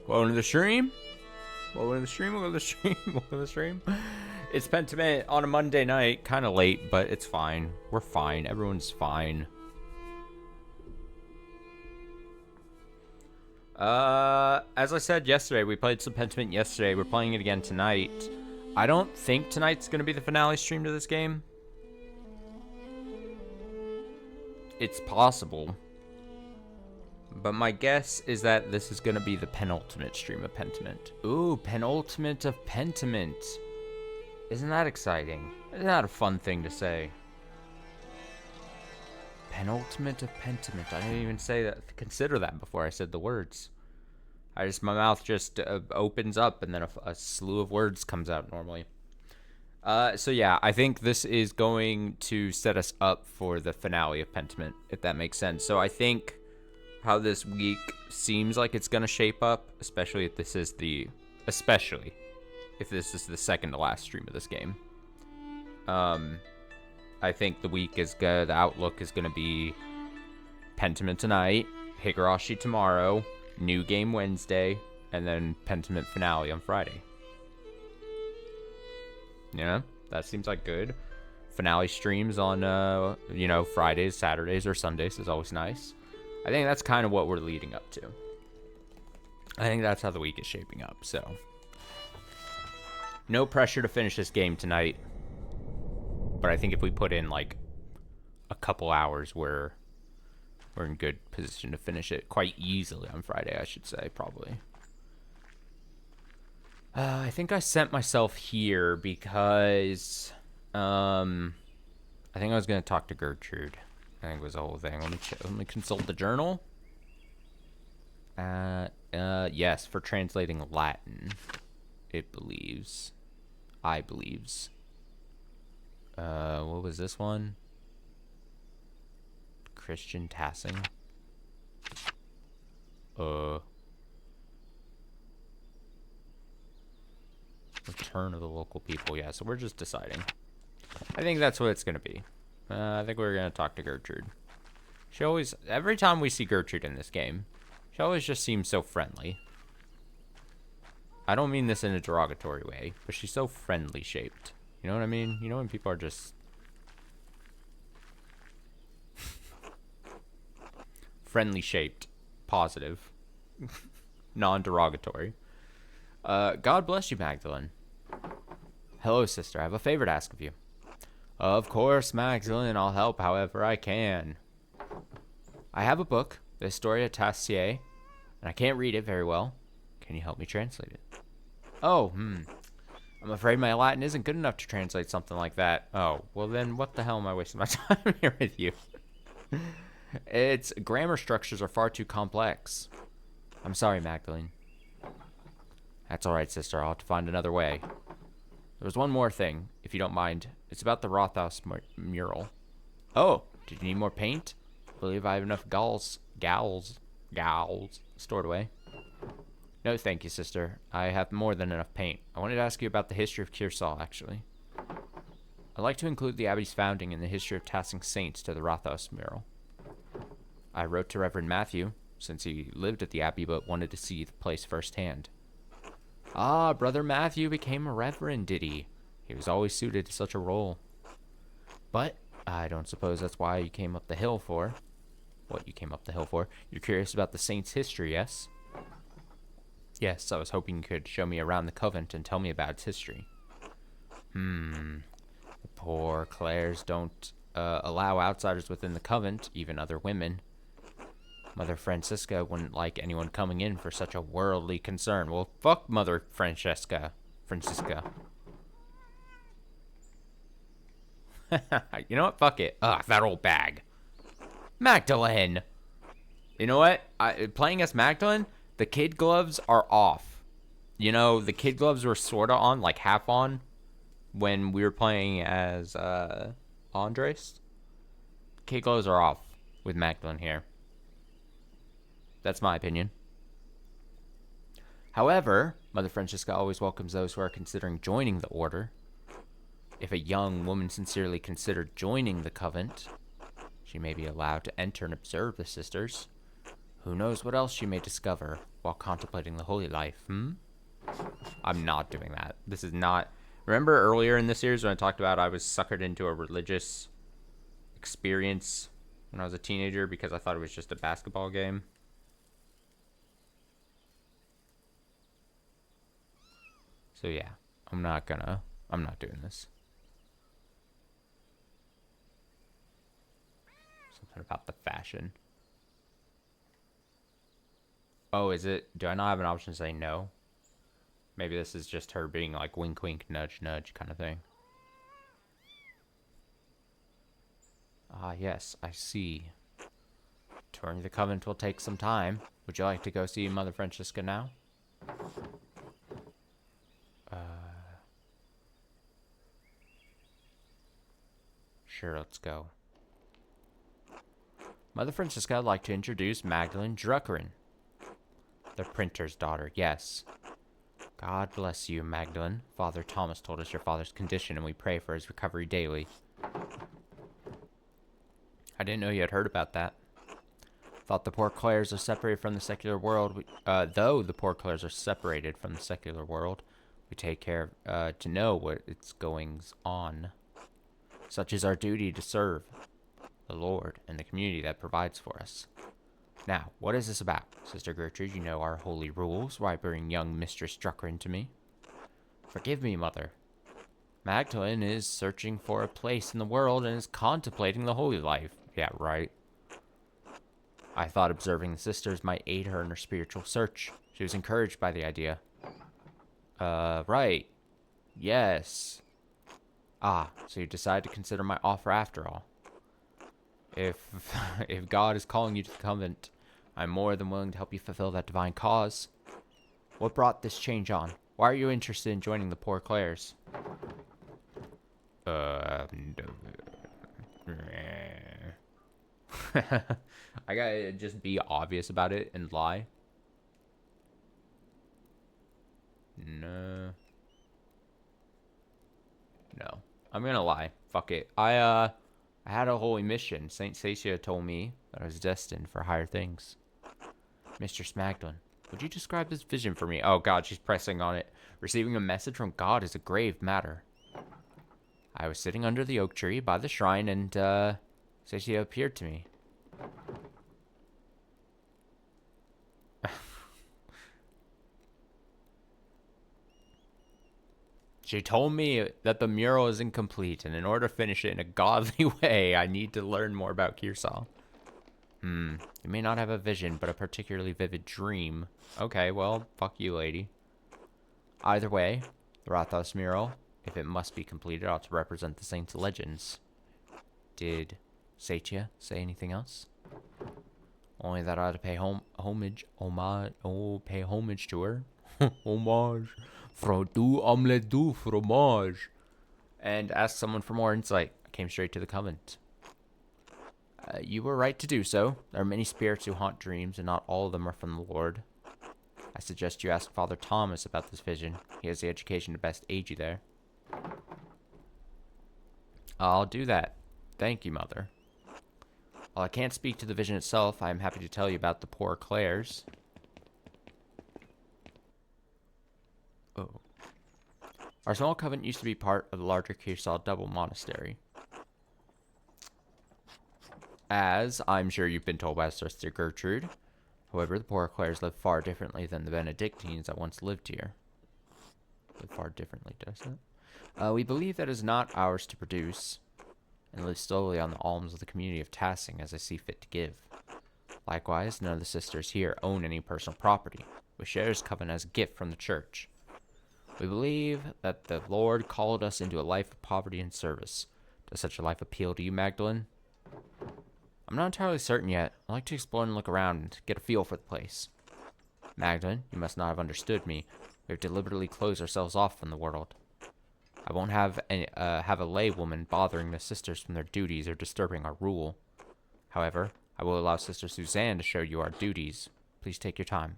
Welcome to the stream. Welcome to the stream. Welcome to the stream. Welcome to the stream. It's Pentiment on a Monday night. Kind of late, but it's fine. We're fine. Everyone's fine. As I said yesterday, we played some Pentiment yesterday. We're playing it again tonight. I don't think tonight's going to be the finale stream to this game. It's possible. But my guess is that this is going to be the penultimate stream of Pentiment. Ooh, penultimate of Pentiment. Isn't that exciting? Isn't that a fun thing to say? Penultimate of Pentiment. I didn't even say that. Consider that before I said the words. My mouth just opens up and then a slew of words comes out normally. So yeah, I think this is going to set us up for the finale of Pentiment, if that makes sense. So I think how this week seems like it's gonna shape up, especially if this is the second to last stream of this game. I think the week is good. The outlook is gonna be Pentiment tonight, Higurashi tomorrow, new game Wednesday, and then Pentiment finale on Friday. Yeah, that seems like good. Finale streams on Fridays, Saturdays, or Sundays is always nice. I think that's kind of what we're leading up to. I think that's how the week is shaping up, so. No pressure to finish this game tonight. But I think if we put in, like, a couple hours, we're in good position to finish it quite easily on Friday, I should say, probably. I think I sent myself here because, I think I was going to talk to Gertrude. I think it was the whole thing. Let me consult the journal. Yes, for translating Latin, it believes. I believes. What was this one? Christian Tassing. Return of the local people. Yeah, so we're just deciding. I think that's what it's gonna be. I think we're gonna talk to Gertrude. She always, every time we see Gertrude in this game, she always just seems so friendly. I don't mean this in a derogatory way, but she's so friendly shaped. You know what I mean? You know when people are just friendly shaped, positive, non-derogatory. God bless you, Magdalene. Hello, sister. I have a favor to ask of you. Of course, Magdalene. I'll help however I can. I have a book, the Historia Tassier, and I can't read it very well. Can you help me translate it? Oh, I'm afraid my Latin isn't good enough to translate something like that. Oh, well then what the hell am I wasting my time here with you? Its grammar structures are far too complex. I'm sorry, Magdalene. That's alright, sister. I'll have to find another way. There's one more thing, if you don't mind. It's about the Rathaus mural. Oh, did you need more paint? I believe I have enough gals stored away. No, thank you, sister. I have more than enough paint. I wanted to ask you about the history of Kearsall, actually. I'd like to include the Abbey's founding and the history of tassing saints to the Rathaus mural. I wrote to Reverend Matthew, since he lived at the Abbey but wanted to see the place firsthand. Ah, Brother Matthew became a reverend, did he? He was always suited to such a role. But I don't suppose that's why you came up the hill for. What you came up the hill for? You're curious about the saint's history, yes? Yes, I was hoping you could show me around the convent and tell me about its history. The poor Clares don't allow outsiders within the convent, even other women. Mother Francisca wouldn't like anyone coming in for such a worldly concern. Well, fuck Mother Francisca. You know what? Fuck it. Ugh, that old bag. Magdalene! You know what? Playing as Magdalene, the kid gloves are off. You know, the kid gloves were sort of on, like half on, when we were playing as Andres. Kid gloves are off with Magdalene here. That's my opinion. However, Mother Francisca always welcomes those who are considering joining the order. If a young woman sincerely considered joining the convent, she may be allowed to enter and observe the sisters. Who knows what else you may discover while contemplating the holy life, I'm not doing that. This is not... Remember earlier in this series when I talked about I was suckered into a religious experience when I was a teenager because I thought it was just a basketball game? So yeah, I'm not doing this. Something about the fashion. Oh, is it? Do I not have an option to say no? Maybe this is just her being like wink, wink, nudge, nudge kind of thing. Ah, yes, I see. Touring the convent will take some time. Would you like to go see Mother Francisca now? Sure, let's go. Mother Francisca, I'd like to introduce Magdalene Druckerin, the printer's daughter, yes. God bless you, Magdalene. Father Thomas told us your father's condition, and we pray for his recovery daily. I didn't know you had heard about that. Thought the poor Clares are separated from the secular world. Though the poor Clares are separated from the secular world, we take care to know what its goings on. Such is our duty to serve the Lord and the community that provides for us. Now, what is this about? Sister Gertrude, you know our holy rules. Why bring young Mistress Druckerin to me? Forgive me, Mother. Magdalene is searching for a place in the world and is contemplating the holy life. Yeah, right. I thought observing the sisters might aid her in her spiritual search. She was encouraged by the idea. Right. Yes. Ah, so you decided to consider my offer after all. If God is calling you to the convent, I'm more than willing to help you fulfill that divine cause. What brought this change on? Why are you interested in joining the poor Clares? I gotta just be obvious about it and lie. No. I'm gonna lie. Fuck it. I had a holy mission. Saint Sacia told me that I was destined for higher things. Mistress Magdalene, would you describe this vision for me? Oh god, she's pressing on it. Receiving a message from God is a grave matter. I was sitting under the oak tree by the shrine and, Sacia appeared to me. She told me that the mural is incomplete, and in order to finish it in a godly way, I need to learn more about Kearsall. You may not have a vision, but a particularly vivid dream. Okay, well, fuck you, lady. Either way, the Rathos mural, if it must be completed, ought to represent the saints' legends. Did Satia say anything else? Only that I ought to pay homage to her. Homage. Du omelette du fromage. And ask someone for more insight. I came straight to the convent. You were right to do so. There are many spirits who haunt dreams, and not all of them are from the Lord. I suggest you ask Father Thomas about this vision. He has the education to best aid you there. I'll do that. Thank you, Mother. While I can't speak to the vision itself, I am happy to tell you about the poor Clares. Oh. Our small convent used to be part of the larger Kearsall Double Monastery. As I'm sure you've been told by Sister Gertrude. However, the poor Clares live far differently than the Benedictines that once lived here. Live far differently, does that? We believe that it is not ours to produce, and live solely on the alms of the community of Tassing as I see fit to give. Likewise, none of the sisters here own any personal property. We share this covenant as a gift from the church. We believe that the Lord called us into a life of poverty and service. Does such a life appeal to you, Magdalene? I'm not entirely certain yet. I'd like to explore and look around and get a feel for the place. Magdalene, you must not have understood me. We have deliberately closed ourselves off from the world. I won't have a lay woman bothering the sisters from their duties or disturbing our rule. However, I will allow Sister Suzanne to show you our duties. Please take your time.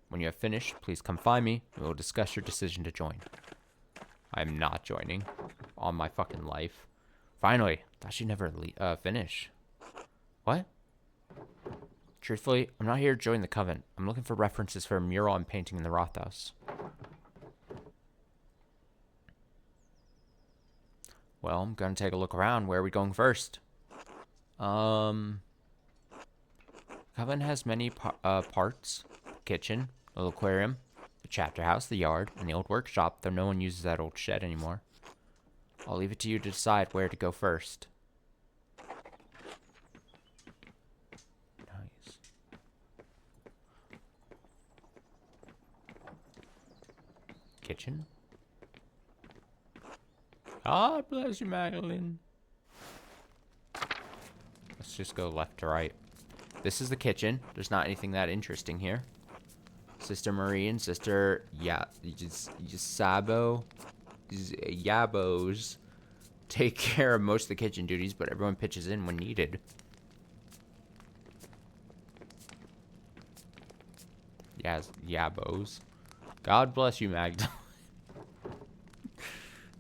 When you have finished, please come find me, and we will discuss your decision to join. I'm not joining. On my fucking life. Finally, thought she'd never finish. What? Truthfully, I'm not here to join the coven. I'm looking for references for a mural I'm painting in the Rothaus. Well, I'm gonna take a look around. Where are we going first? Coven has many parts. Kitchen, little aquarium, the chapter house, the yard, and the old workshop, though no one uses that old shed anymore. I'll leave it to you to decide where to go first. Nice. Kitchen. God bless you, Magdalene. Let's just go left to right. This is the kitchen. There's not anything that interesting here. Sister Marie and Sister Yabos take care of most of the kitchen duties, but everyone pitches in when needed. Yes, Yabos. God bless you, Magda.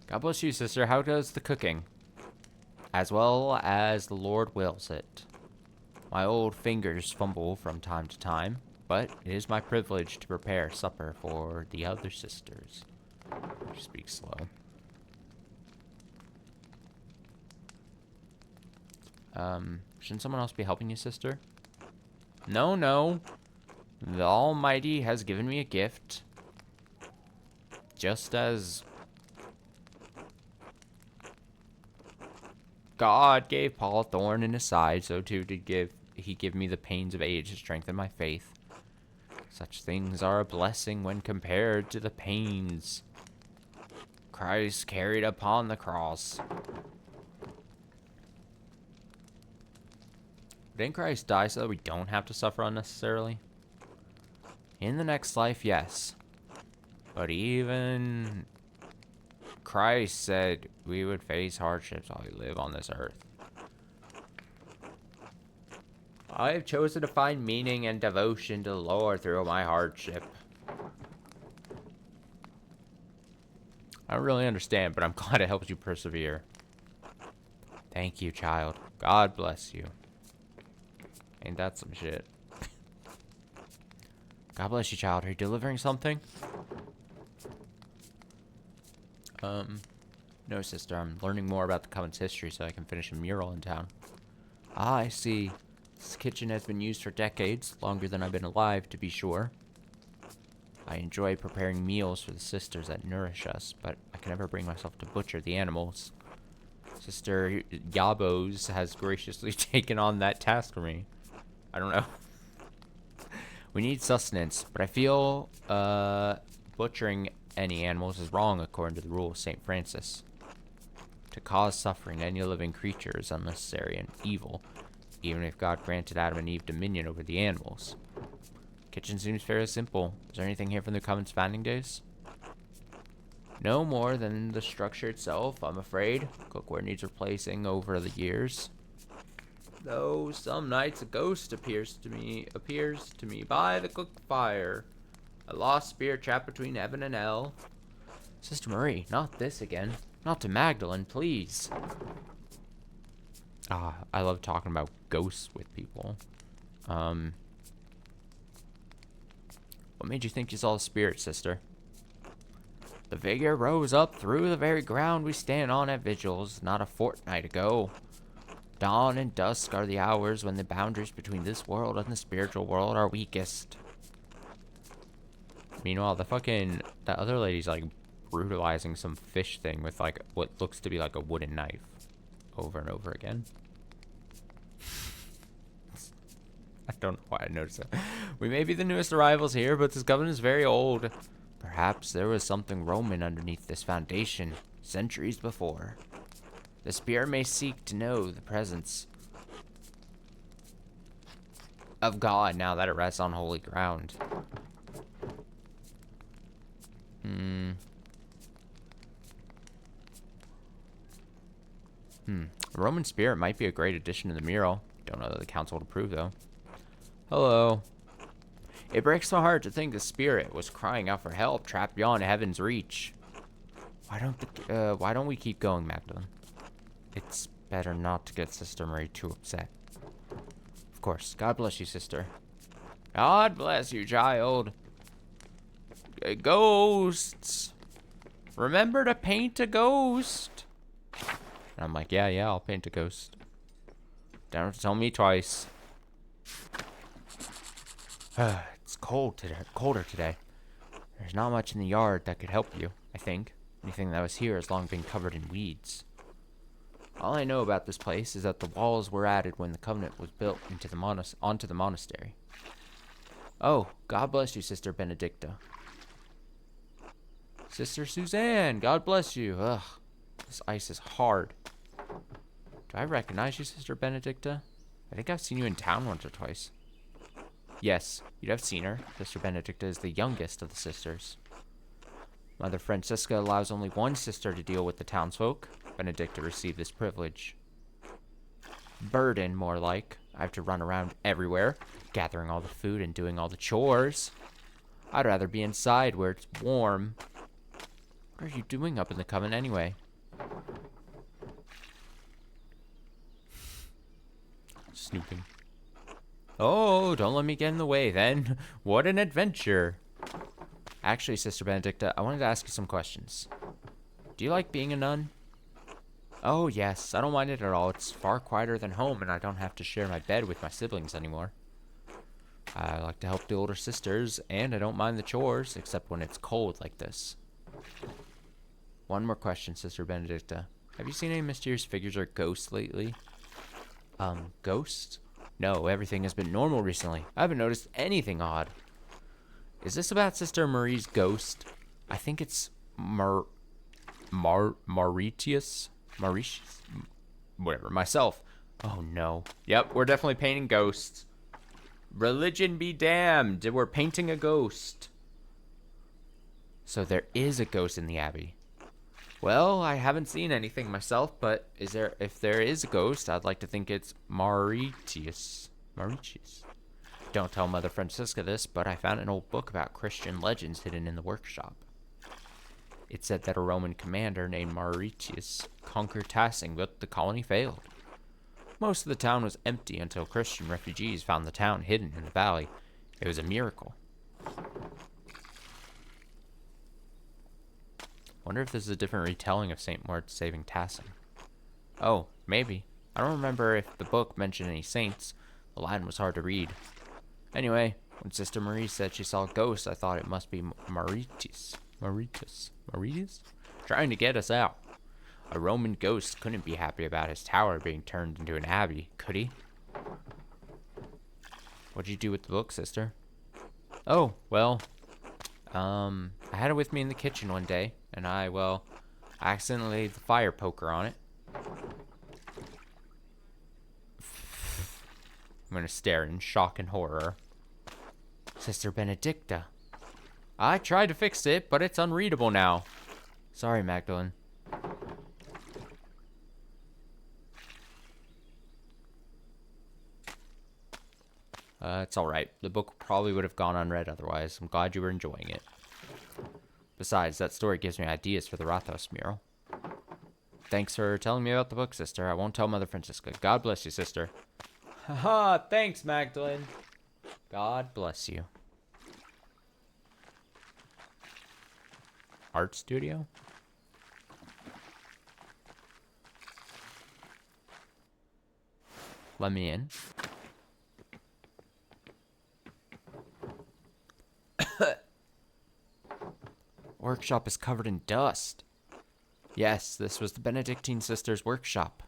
God bless you, sister. How does the cooking? As well as the Lord wills it. My old fingers fumble from time to time, but it is my privilege to prepare supper for the other sisters. Speak slow. Shouldn't someone else be helping you, sister? No, no. The Almighty has given me a gift. Just as God gave Paul a thorn in his side, so too did he give me the pains of age to strengthen my faith. Such things are a blessing when compared to the pains Christ carried upon the cross. Didn't Christ die so that we don't have to suffer unnecessarily? In the next life, yes. But even Christ said we would face hardships while we live on this earth. I have chosen to find meaning and devotion to the Lord through my hardship. I don't really understand, but I'm glad it helps you persevere. Thank you, child. God bless you. Ain't that some shit? God bless you, child. Are you delivering something? No, sister. I'm learning more about the Covenant's history so I can finish a mural in town. Ah, I see. This kitchen has been used for decades, longer than I've been alive, to be sure. I enjoy preparing meals for the sisters that nourish us, but I can never bring myself to butcher the animals. Sister Yabos has graciously taken on that task for me. I don't know. We need sustenance, but I feel butchering any animals is wrong according to the rule of St. Francis. To cause suffering to any living creature is unnecessary and evil, even if God granted Adam and Eve dominion over the animals. Kitchen seems fairly simple. Is there anything here from the Covenant's founding days? No more than the structure itself, I'm afraid. Cookware needs replacing over the years. Though some nights a ghost appears to me by the cook fire. A lost spirit trapped between heaven and hell. Sister Marie, not this again. Not to Magdalene, please. Ah, I love talking about ghosts with people. What made you think you saw a spirit, sister? The figure rose up through the very ground we stand on at vigils not a fortnight ago. Dawn and dusk are the hours when the boundaries between this world and the spiritual world are weakest. Meanwhile, that other lady's like brutalizing some fish thing with like what looks to be like a wooden knife over and over again. I don't know why I noticed that. We may be the newest arrivals here, but this covenant is very old. Perhaps there was something Roman underneath this foundation centuries before. The spirit may seek to know the presence of God now that it rests on holy ground. A Roman spirit might be a great addition to the mural. Don't know that the council would approve, though. Hello. It breaks my heart to think the spirit was crying out for help, trapped beyond heaven's reach. Why don't we keep going, Magdalene? It's better not to get Sister Marie too upset. Of course. God bless you, sister. God bless you, child. Ghosts. Remember to paint a ghost. And I'm like, yeah, I'll paint a ghost. Don't have to tell me twice. It's cold today. Colder today. There's not much in the yard that could help you, I think. Anything that was here has long been covered in weeds. All I know about this place is that the walls were added when the covenant was built onto the monastery. Oh, God bless you, Sister Benedicta. Sister Suzanne, God bless you. Ugh, this ice is hard. Do I recognize you, Sister Benedicta? I think I've seen you in town once or twice. Yes, you'd have seen her. Sister Benedicta is the youngest of the sisters. Mother Francisca allows only one sister to deal with the townsfolk. Benedicta received this privilege. Burden, more like. I have to run around everywhere, gathering all the food and doing all the chores. I'd rather be inside where it's warm. What are you doing up in the coven anyway? Snooping. Oh, don't let me get in the way then. What an adventure. Actually, Sister Benedicta, I wanted to ask you some questions. Do you like being a nun? Oh, yes. I don't mind it at all. It's far quieter than home, and I don't have to share my bed with my siblings anymore. I like to help the older sisters, and I don't mind the chores, except when it's cold like this. One more question, Sister Benedicta. Have you seen any mysterious figures or ghosts lately? Ghosts? No, everything has been normal recently. I haven't noticed anything odd. Is this about Sister Marie's ghost? I think it's Mauritius? Mauritius? Whatever, myself. Oh no. Yep, we're definitely painting ghosts. Religion be damned. We're painting a ghost. So there is a ghost in the abbey. Well, I haven't seen anything myself, but if there is a ghost, I'd like to think it's Mauritius. Mauritius. Don't tell Mother Francisca this, but I found an old book about Christian legends hidden in the workshop. It said that a Roman commander named Mauritius conquered Tassing, but the colony failed. Most of the town was empty until Christian refugees found the town hidden in the valley. It was a miracle. Wonder if this is a different retelling of St. Mort saving Tassing. Oh, maybe. I don't remember if the book mentioned any saints. The Latin was hard to read. Anyway, when Sister Marie said she saw a ghost, I thought it must be Mauritius. Trying to get us out. A Roman ghost couldn't be happy about his tower being turned into an abbey, could he? What'd you do with the book, Sister? Oh, well, I had it with me in the kitchen one day, and I accidentally laid the fire poker on it. I'm gonna stare in shock and horror. Sister Benedicta. I tried to fix it, but it's unreadable now. Sorry, Magdalene. It's alright. The book probably would have gone unread otherwise. I'm glad you were enjoying it. Besides, that story gives me ideas for the Rathaus mural. Thanks for telling me about the book, Sister. I won't tell Mother Francisca. God bless you, Sister. Haha, thanks, Magdalene. God bless you. Art studio? Let me in. Workshop is covered in dust. Yes, this was the Benedictine sisters' workshop.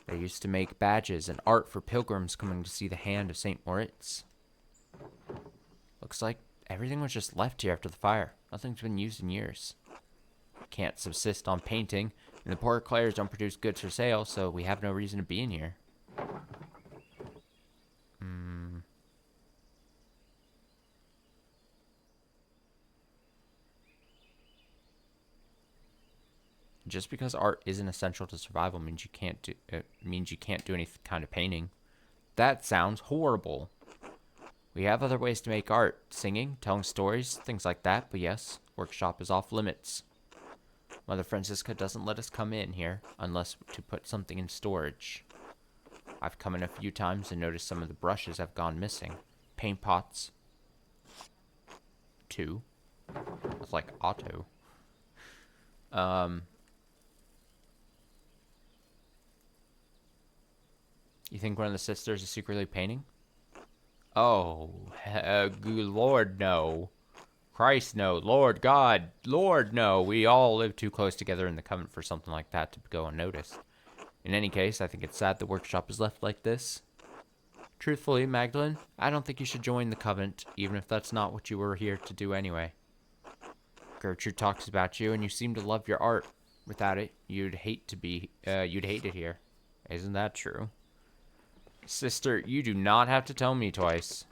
They used to make badges and art for pilgrims coming to see the hand of St. Moritz. Looks like everything was just left here after the fire. Nothing's been used in years. We can't subsist on painting, and the poor Clares don't produce goods for sale, so we have no reason to be in here. Just because art isn't essential to survival means you can't do any kind of painting. That sounds horrible. We have other ways to make art. Singing, telling stories, things like that, but yes, workshop is off limits. Mother Francisca doesn't let us come in here unless to put something in storage. I've come in a few times and noticed some of the brushes have gone missing. Paint pots. 2. That's like auto. You think one of the sisters is secretly painting? Oh, good Lord, no. Christ, no. Lord God, Lord, no. We all live too close together in the convent for something like that to go unnoticed. In any case, I think it's sad the workshop is left like this. Truthfully, Magdalene, I don't think you should join the convent, even if that's not what you were here to do anyway. Gertrude talks about you, and you seem to love your art. Without it, you'd hate it here. Isn't that true? Sister, you do not have to tell me twice.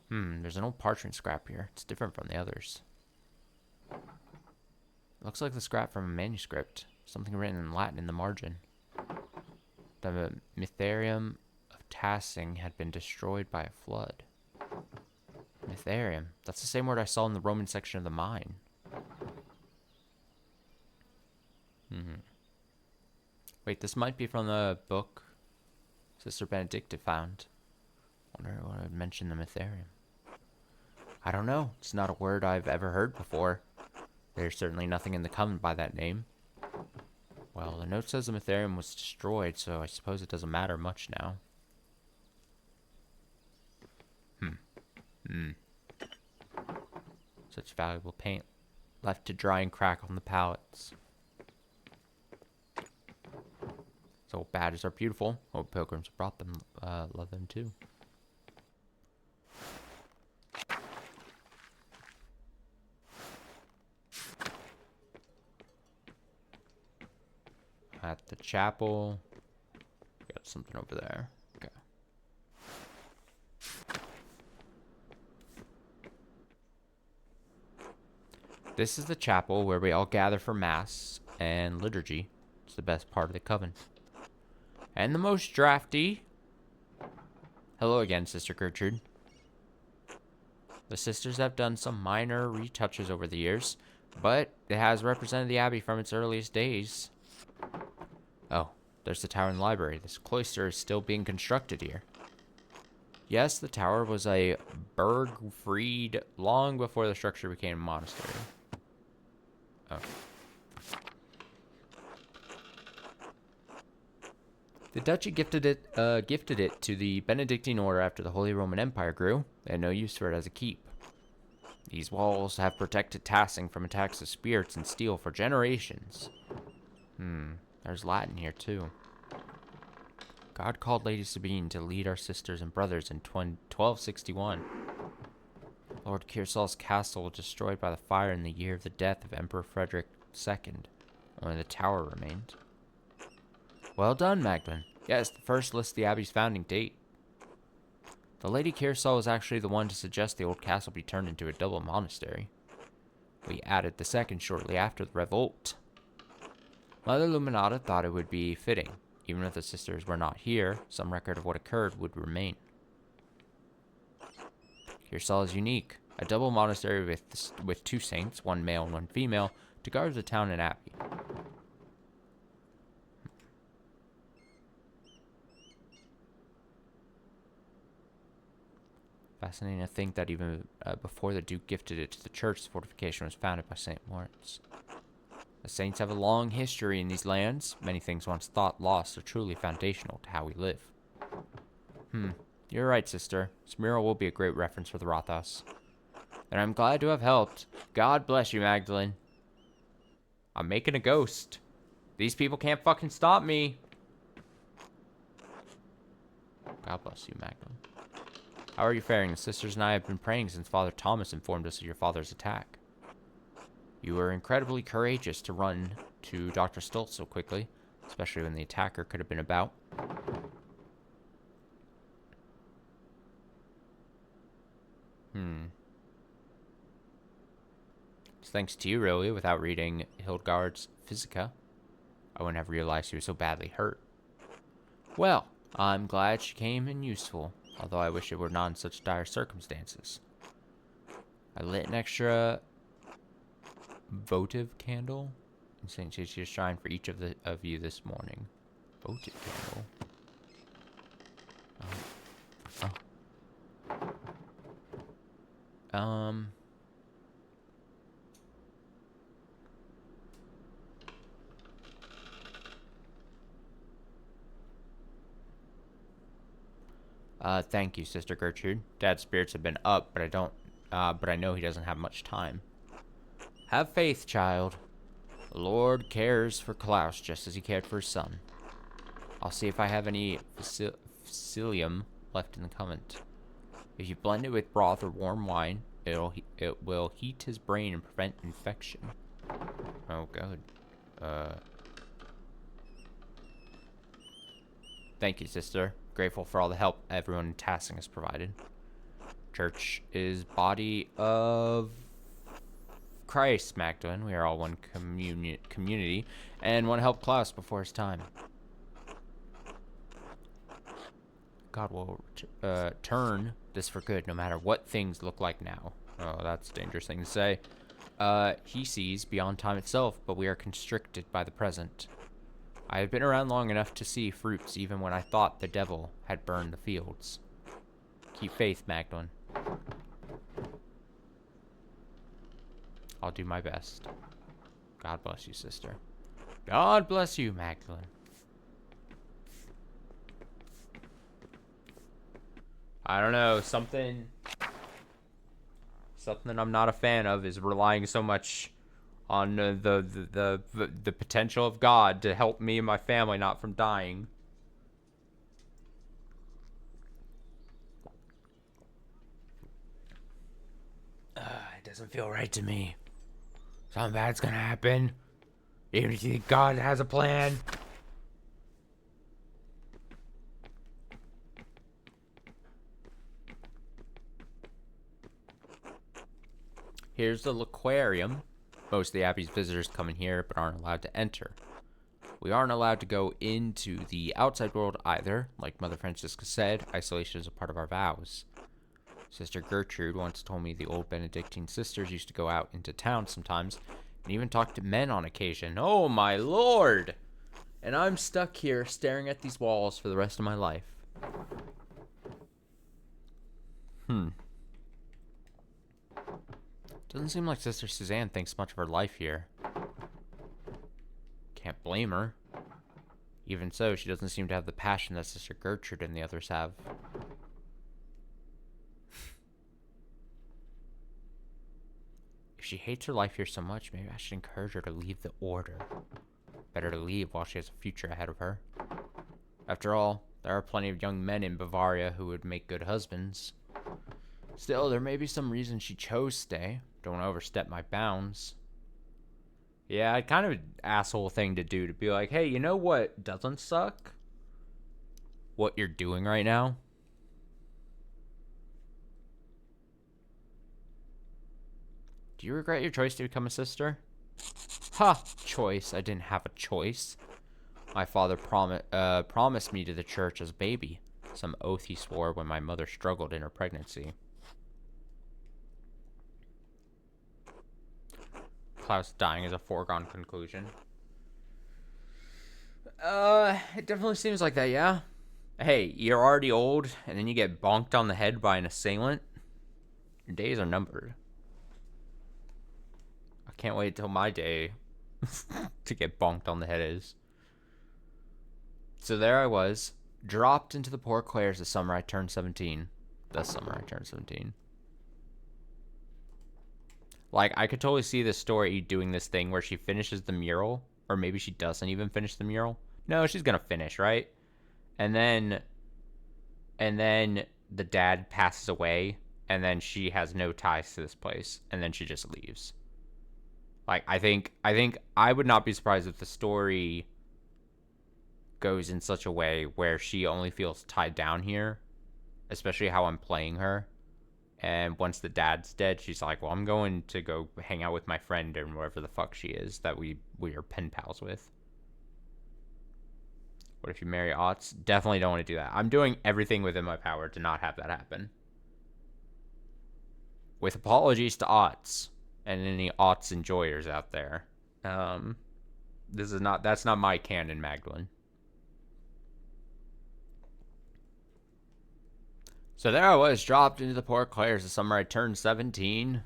There's an old parchment scrap here. It's different from the others. Looks like the scrap from a manuscript. Something written in Latin in the margin. The Mytharium of Tassing had been destroyed by a flood. Mytharium? That's the same word I saw in the Roman section of the mine. Wait, this might be from the book Sister Benedicta found. Wonder what would mention the Mytharium. I don't know. It's not a word I've ever heard before. There's certainly nothing in the convent by that name. Well, the note says the Mytharium was destroyed, so I suppose it doesn't matter much now. Such valuable paint. Left to dry and crack on the palettes. So bad as are beautiful. Hope pilgrims brought them, love them too. At the chapel. Got something over there. Okay. This is the chapel where we all gather for mass and liturgy. It's the best part of the coven. And the most drafty. Hello again, Sister Gertrude. The sisters have done some minor retouches over the years, but it has represented the abbey from its earliest days. Oh, there's the tower and library. This cloister is still being constructed here. Yes, the tower was a burg freed long before the structure became a monastery. Oh. The duchy gifted it to the Benedictine order after the Holy Roman Empire grew. They had no use for it as a keep. These walls have protected Tassing from attacks of spirits and steel for generations. There's Latin here too. God called Lady Sabine to lead our sisters and brothers in 1261. Lord Kearsal's castle was destroyed by the fire in the year of the death of Emperor Frederick II. Only the tower remained. Well done, Magdalene. Yes, the first lists the abbey's founding date. The Lady Kearsal was actually the one to suggest the old castle be turned into a double monastery. We added the second shortly after the revolt. Mother Luminata thought it would be fitting. Even if the sisters were not here, some record of what occurred would remain. Kearsal is unique. A double monastery with 2 saints, 1 male and 1 female, to guard the town and abbey. Fascinating to think that even before the Duke gifted it to the church, the fortification was founded by St. Lawrence. The saints have a long history in these lands. Many things once thought lost are truly foundational to how we live. You're right, sister. This mural will be a great reference for the Rathaus. And I'm glad to have helped. God bless you, Magdalene. I'm making a ghost. These people can't fucking stop me. God bless you, Magdalene. How are you faring? The sisters and I have been praying since Father Thomas informed us of your father's attack. You were incredibly courageous to run to Dr. Stoltz so quickly, especially when the attacker could have been about. It's thanks to you, really, without reading Hildegard's Physica. I wouldn't have realized she was so badly hurt. Well, I'm glad she came in useful, although I wish it were not in such dire circumstances. I lit an extra votive candle in St. Cecilia's shrine for each of you this morning. Votive candle? Um. Thank you, Sister Gertrude. Dad's spirits have been up, but but I know he doesn't have much time. Have faith, child. The Lord cares for Klaus just as he cared for his son. I'll see if I have any psyllium left in the convent. If you blend it with broth or warm wine, it will heat his brain and prevent infection. Oh, good. Thank you, sister. Grateful for all the help everyone in Tassing has provided. Church is body of Christ, Magdalene. We are all one community and want to help Klaus before his time. God will turn this for good, no matter what things look like now. Oh, that's a dangerous thing to say. He sees beyond time itself, but we are constricted by the present. I have been around long enough to see fruits even when I thought the devil had burned the fields. Keep faith, Magdalene. I'll do my best. God bless you, sister. God bless you, Magdalene. I don't know, something I'm not a fan of is relying so much on the potential of God to help me and my family not from dying. It doesn't feel right to me. Something bad's gonna happen. Even if you think God has a plan. Here's the aquarium. Most of the Abbey's visitors come in here, but aren't allowed to enter. We aren't allowed to go into the outside world either. Like Mother Francisca said, isolation is a part of our vows. Sister Gertrude once told me the old Benedictine sisters used to go out into town sometimes, and even talk to men on occasion. Oh my lord! And I'm stuck here staring at these walls for the rest of my life. Doesn't seem like Sister Suzanne thinks much of her life here. Can't blame her. Even so, she doesn't seem to have the passion that Sister Gertrude and the others have. If she hates her life here so much, maybe I should encourage her to leave the order. Better to leave while she has a future ahead of her. After all, there are plenty of young men in Bavaria who would make good husbands. Still, there may be some reason she chose to stay. Don't want to overstep my bounds. Yeah, kind of an asshole thing to do, to be like, hey, you know what doesn't suck? What you're doing right now. Do you regret your choice to become a sister? Ha! Choice. I didn't have a choice. My father promised me to the church as a baby. Some oath he swore when my mother struggled in her pregnancy. Klaus dying is a foregone conclusion. It definitely seems like that, yeah? Hey, you're already old, and then you get bonked on the head by an assailant. Your days are numbered. I can't wait till my day to get bonked on the head is. So there I was, dropped into the poor Claire's the summer I turned 17. The summer I turned 17. Like, I could totally see this story doing this thing where she finishes the mural, or maybe she doesn't even finish the mural. No, she's gonna finish, right? And then the dad passes away, and then she has no ties to this place, and then she just leaves. Like, I think I would not be surprised if the story goes in such a way where she only feels tied down here, especially how I'm playing her. And once the dad's dead, she's like, well, I'm going to go hang out with my friend and wherever the fuck she is that we are pen pals with. What if you marry Otts? Definitely don't want to do that. I'm doing everything within my power to not have that happen. With apologies to Otts and any Otts enjoyers out there. That's not my canon, Magdalene. So there I was, dropped into the poor Claire's the summer I turned 17.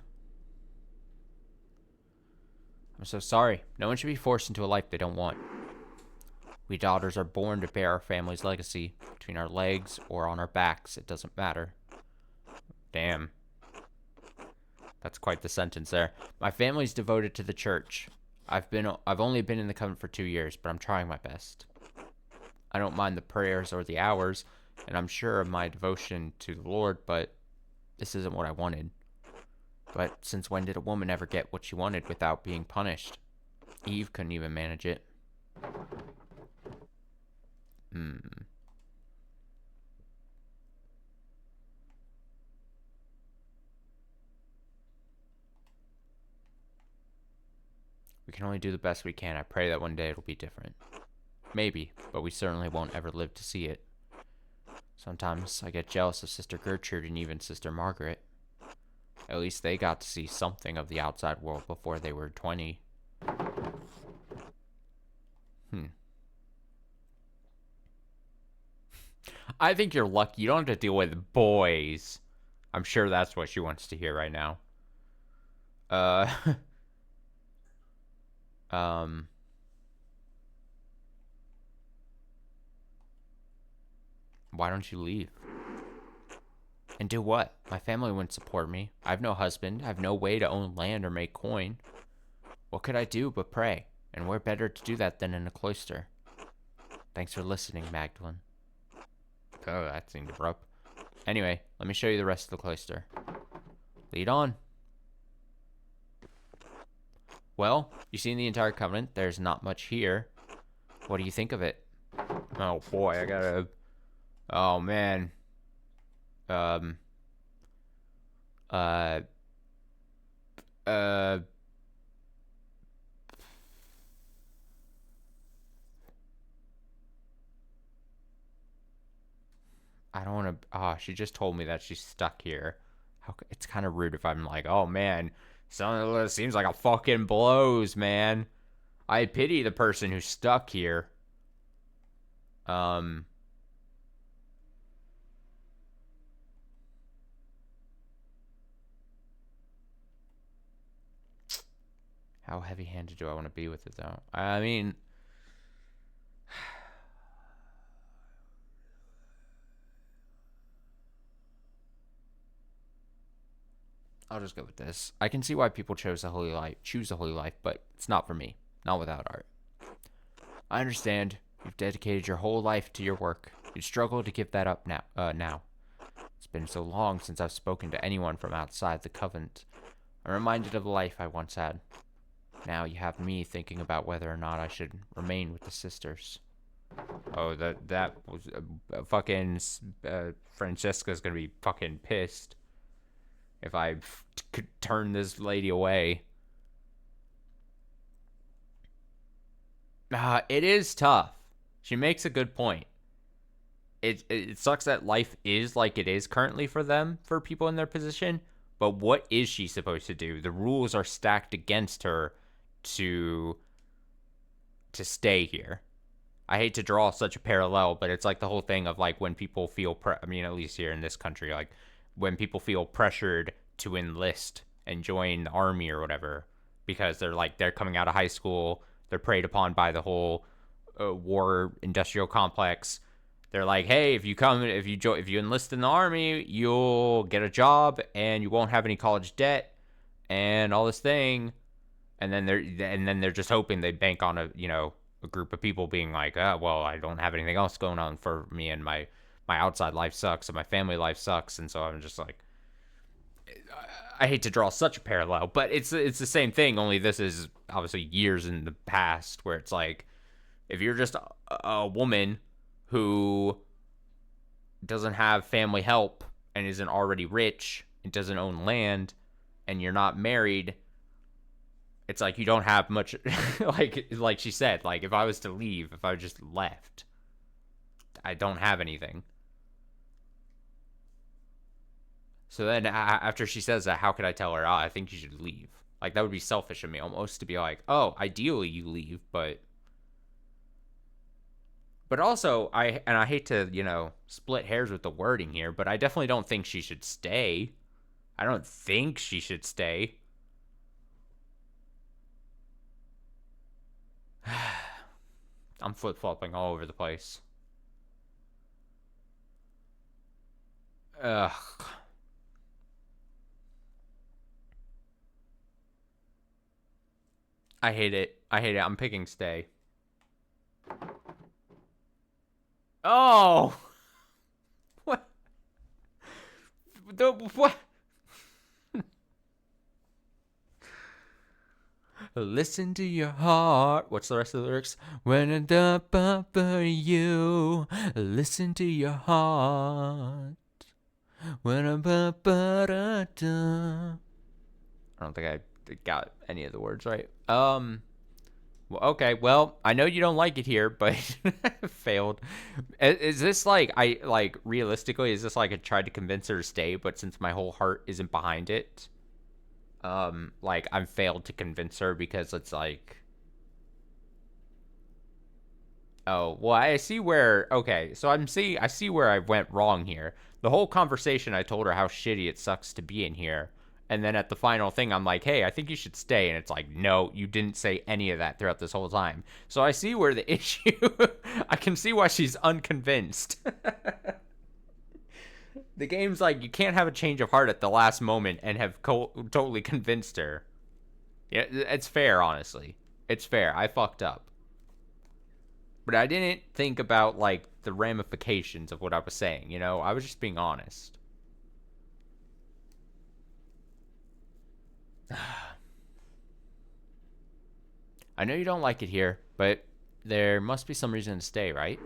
I'm so sorry. No one should be forced into a life they don't want. We daughters are born to bear our family's legacy. Between our legs or on our backs, it doesn't matter. Damn. That's quite the sentence there. My family's devoted to the church. I've only been in the convent for 2 years, but I'm trying my best. I don't mind the prayers or the hours, and I'm sure of my devotion to the Lord, but this isn't what I wanted. But since when did a woman ever get what she wanted without being punished? Eve couldn't even manage it. We can only do the best we can. I pray that one day it'll be different. Maybe, but we certainly won't ever live to see it. Sometimes I get jealous of Sister Gertrude and even Sister Margaret. At least they got to see something of the outside world before they were 20. I think you're lucky. You don't have to deal with boys. I'm sure that's what she wants to hear right now. Why don't you leave? And do what? My family wouldn't support me. I have no husband. I have no way to own land or make coin. What could I do but pray? And where better to do that than in a cloister? Thanks for listening, Magdalene. Oh, that seemed abrupt. Anyway, let me show you the rest of the cloister. Lead on. Well, you've seen the entire covenant. There's not much here. What do you think of it? Oh boy, I gotta... Oh man. I don't want to. Oh, she just told me that she's stuck here. It's kind of rude if I'm like, oh man, seems like a fucking blows, man. I pity the person who's stuck here. How heavy-handed do I want to be with it, though? I mean, I'll just go with this. I can see why people choose the holy life, but it's not for me. Not without art. I understand. You've dedicated your whole life to your work. You'd struggle to give that up now. It's been so long since I've spoken to anyone from outside the covenant. I'm reminded of the life I once had. Now you have me thinking about whether or not I should remain with the sisters. Oh, that was fucking Francesca's gonna be fucking pissed if I could turn this lady away. It is tough. She makes a good point. It sucks that life is like it is currently for them, for people in their position. But what is she supposed to do? The rules are stacked against her to stay here. I hate to draw such a parallel, but it's like the whole thing of like when people feel I mean, at least here in this country, like when people feel pressured to enlist and join the army or whatever because they're coming out of high school, they're preyed upon by the whole war industrial complex. They're like, hey, if you enlist in the army, you'll get a job and you won't have any college debt and all this thing. And then they're just hoping they bank on a group of people being like, well, I don't have anything else going on for me, and my outside life sucks and my family life sucks, and so I'm just like, I hate to draw such a parallel, but it's the same thing, only this is obviously years in the past, where it's like, if you're just a woman who doesn't have family help and isn't already rich and doesn't own land and you're not married, it's like you don't have much. like she said, like if I was to leave, if I just left, I don't have anything. So then after she says that, how could I tell her, I think you should leave? Like that would be selfish of me almost to be like, oh, ideally you leave, but But also, I hate to, split hairs with the wording here, but I definitely don't think she should stay. I don't think she should stay. I'm flip-flopping all over the place. Ugh. I hate it. I hate it. I'm picking stay. Oh! What? What? Listen to your heart. What's the rest of the lyrics? When it's up for you, listen to your heart. When I'm I don't think I got any of the words right. Well, okay. Well, I know you don't like it here, but failed. Is this like realistically? Is this like I tried to convince her to stay, but since my whole heart isn't behind it, like I'm failed to convince her because it's like, oh, well, I see where. Okay, so I see where I went wrong here. The whole conversation, I told her how shitty it sucks to be in here, and then at the final thing, I'm like, hey, I think you should stay, and it's like, no, you didn't say any of that throughout this whole time. So I see where the issue. I can see why she's unconvinced. The game's like, you can't have a change of heart at the last moment and have totally convinced her. Yeah, it's fair, honestly. It's fair. I fucked up. But I didn't think about, like, the ramifications of what I was saying, I was just being honest. I know you don't like it here, but there must be some reason to stay, right?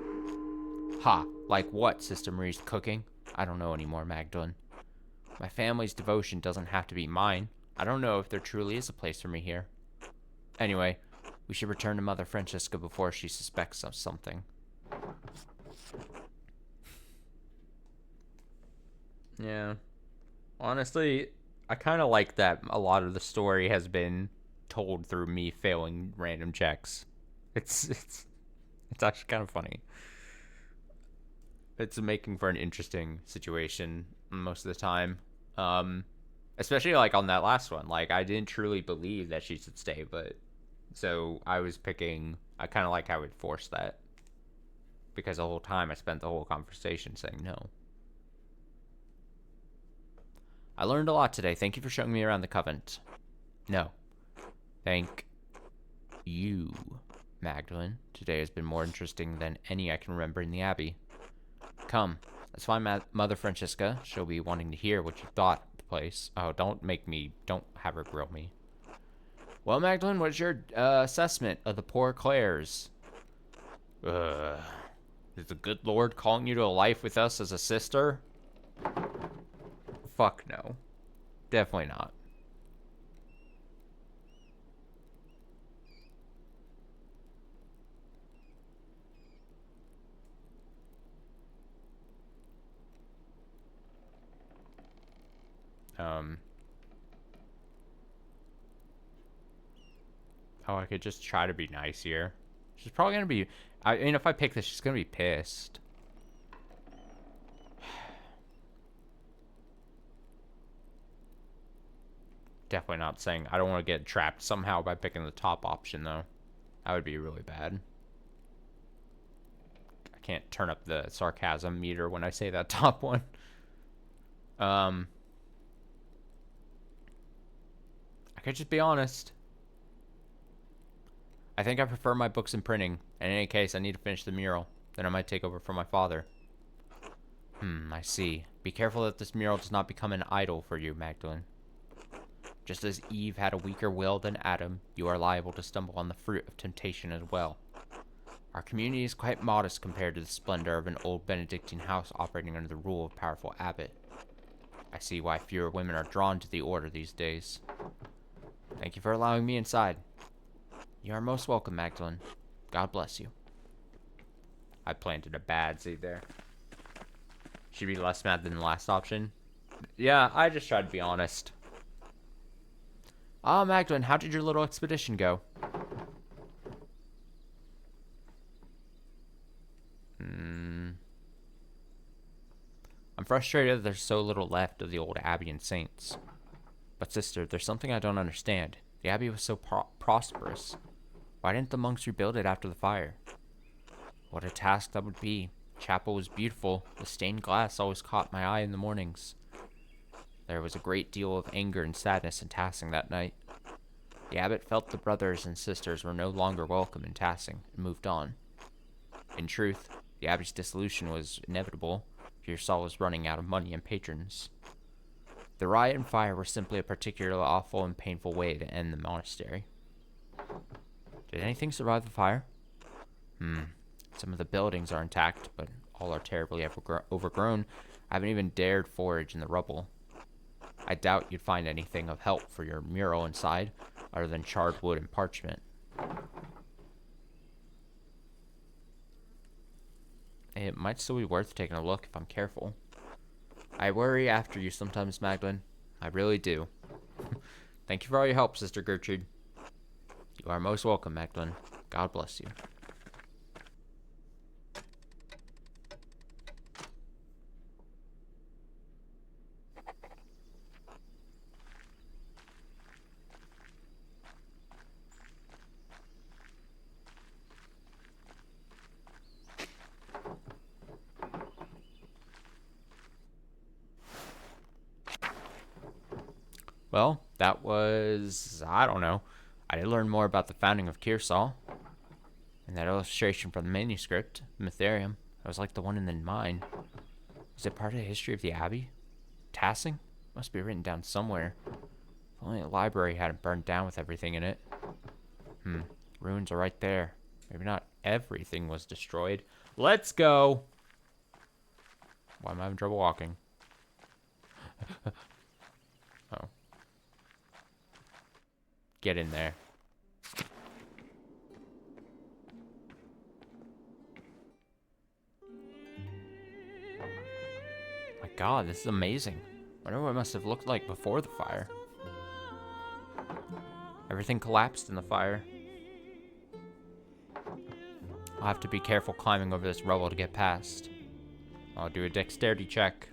Ha, like what, Sister Marie's cooking? I don't know anymore, Magdalene. My family's devotion doesn't have to be mine. I don't know if there truly is a place for me here. Anyway, we should return to Mother Francisca before she suspects of something. Yeah. Honestly, I kind of like that a lot of the story has been told through me failing random checks. It's actually kind of funny. It's making for an interesting situation most of the time. Especially like on that last one. Like I didn't truly believe that she should stay, but so I was picking. I kind of like how it forced that because the whole time I spent the whole conversation saying no. I learned a lot today. Thank you for showing me around the convent. No. Thank you, Magdalene. Today has been more interesting than any I can remember in the Abbey. Come, let's find Mother Francisca. She'll be wanting to hear what you thought of the place. Oh, don't have her grill me. Well, Magdalene, what's your assessment of the poor Clares? Is the good Lord calling you to a life with us as a sister? Fuck no. Definitely not. Oh, I could just try to be nice here. She's probably gonna be... I mean, if I pick this, she's gonna be pissed. Definitely not saying... I don't want to get trapped somehow by picking the top option, though. That would be really bad. I can't turn up the sarcasm meter when I say that top one. I could just be honest. I think I prefer my books and printing. And in any case, I need to finish the mural. Then I might take over from my father. I see. Be careful that this mural does not become an idol for you, Magdalene. Just as Eve had a weaker will than Adam, you are liable to stumble on the fruit of temptation as well. Our community is quite modest compared to the splendor of an old Benedictine house operating under the rule of a powerful abbot. I see why fewer women are drawn to the order these days. Thank you for allowing me inside. You are most welcome, Magdalene. God bless you. I planted a bad seed there. She'd be less mad than the last option. Yeah, I just tried to be honest. Ah, Magdalene, how did your little expedition go? How did your little expedition go? I'm frustrated that there's so little left of the old abbey and saints. But sister, there's something I don't understand. The abbey was so prosperous. Why didn't the monks rebuild it after the fire? What a task that would be. The chapel was beautiful. The stained glass always caught my eye in the mornings. There was a great deal of anger and sadness in Tassing that night. The abbot felt the brothers and sisters were no longer welcome in Tassing and moved on. In truth, the abbey's dissolution was inevitable. Pearsall was running out of money and patrons. The riot and fire were simply a particularly awful and painful way to end the monastery. Did anything survive the fire? Some of the buildings are intact, but all are terribly overgrown. I haven't even dared forage in the rubble. I doubt you'd find anything of help for your mural inside, other than charred wood and parchment. It might still be worth taking a look if I'm careful. I worry after you sometimes, Magdalene. I really do. Thank you for all your help, Sister Gertrude. You are most welcome, Magdalene. God bless you. Well, that was, I don't know. I did learn more about the founding of Kearsall. And that illustration from the manuscript, Mytherium, that was like the one in the mine. Is it part of the history of the Abbey? Tassing? Must be written down somewhere. If only the library hadn't burned down with everything in it. Ruins are right there. Maybe not everything was destroyed. Let's go! Why am I having trouble walking? Oh. Get in there. My God, this is amazing. I wonder what it must have looked like before the fire. Everything collapsed in the fire. I'll have to be careful climbing over this rubble to get past. I'll do a dexterity check.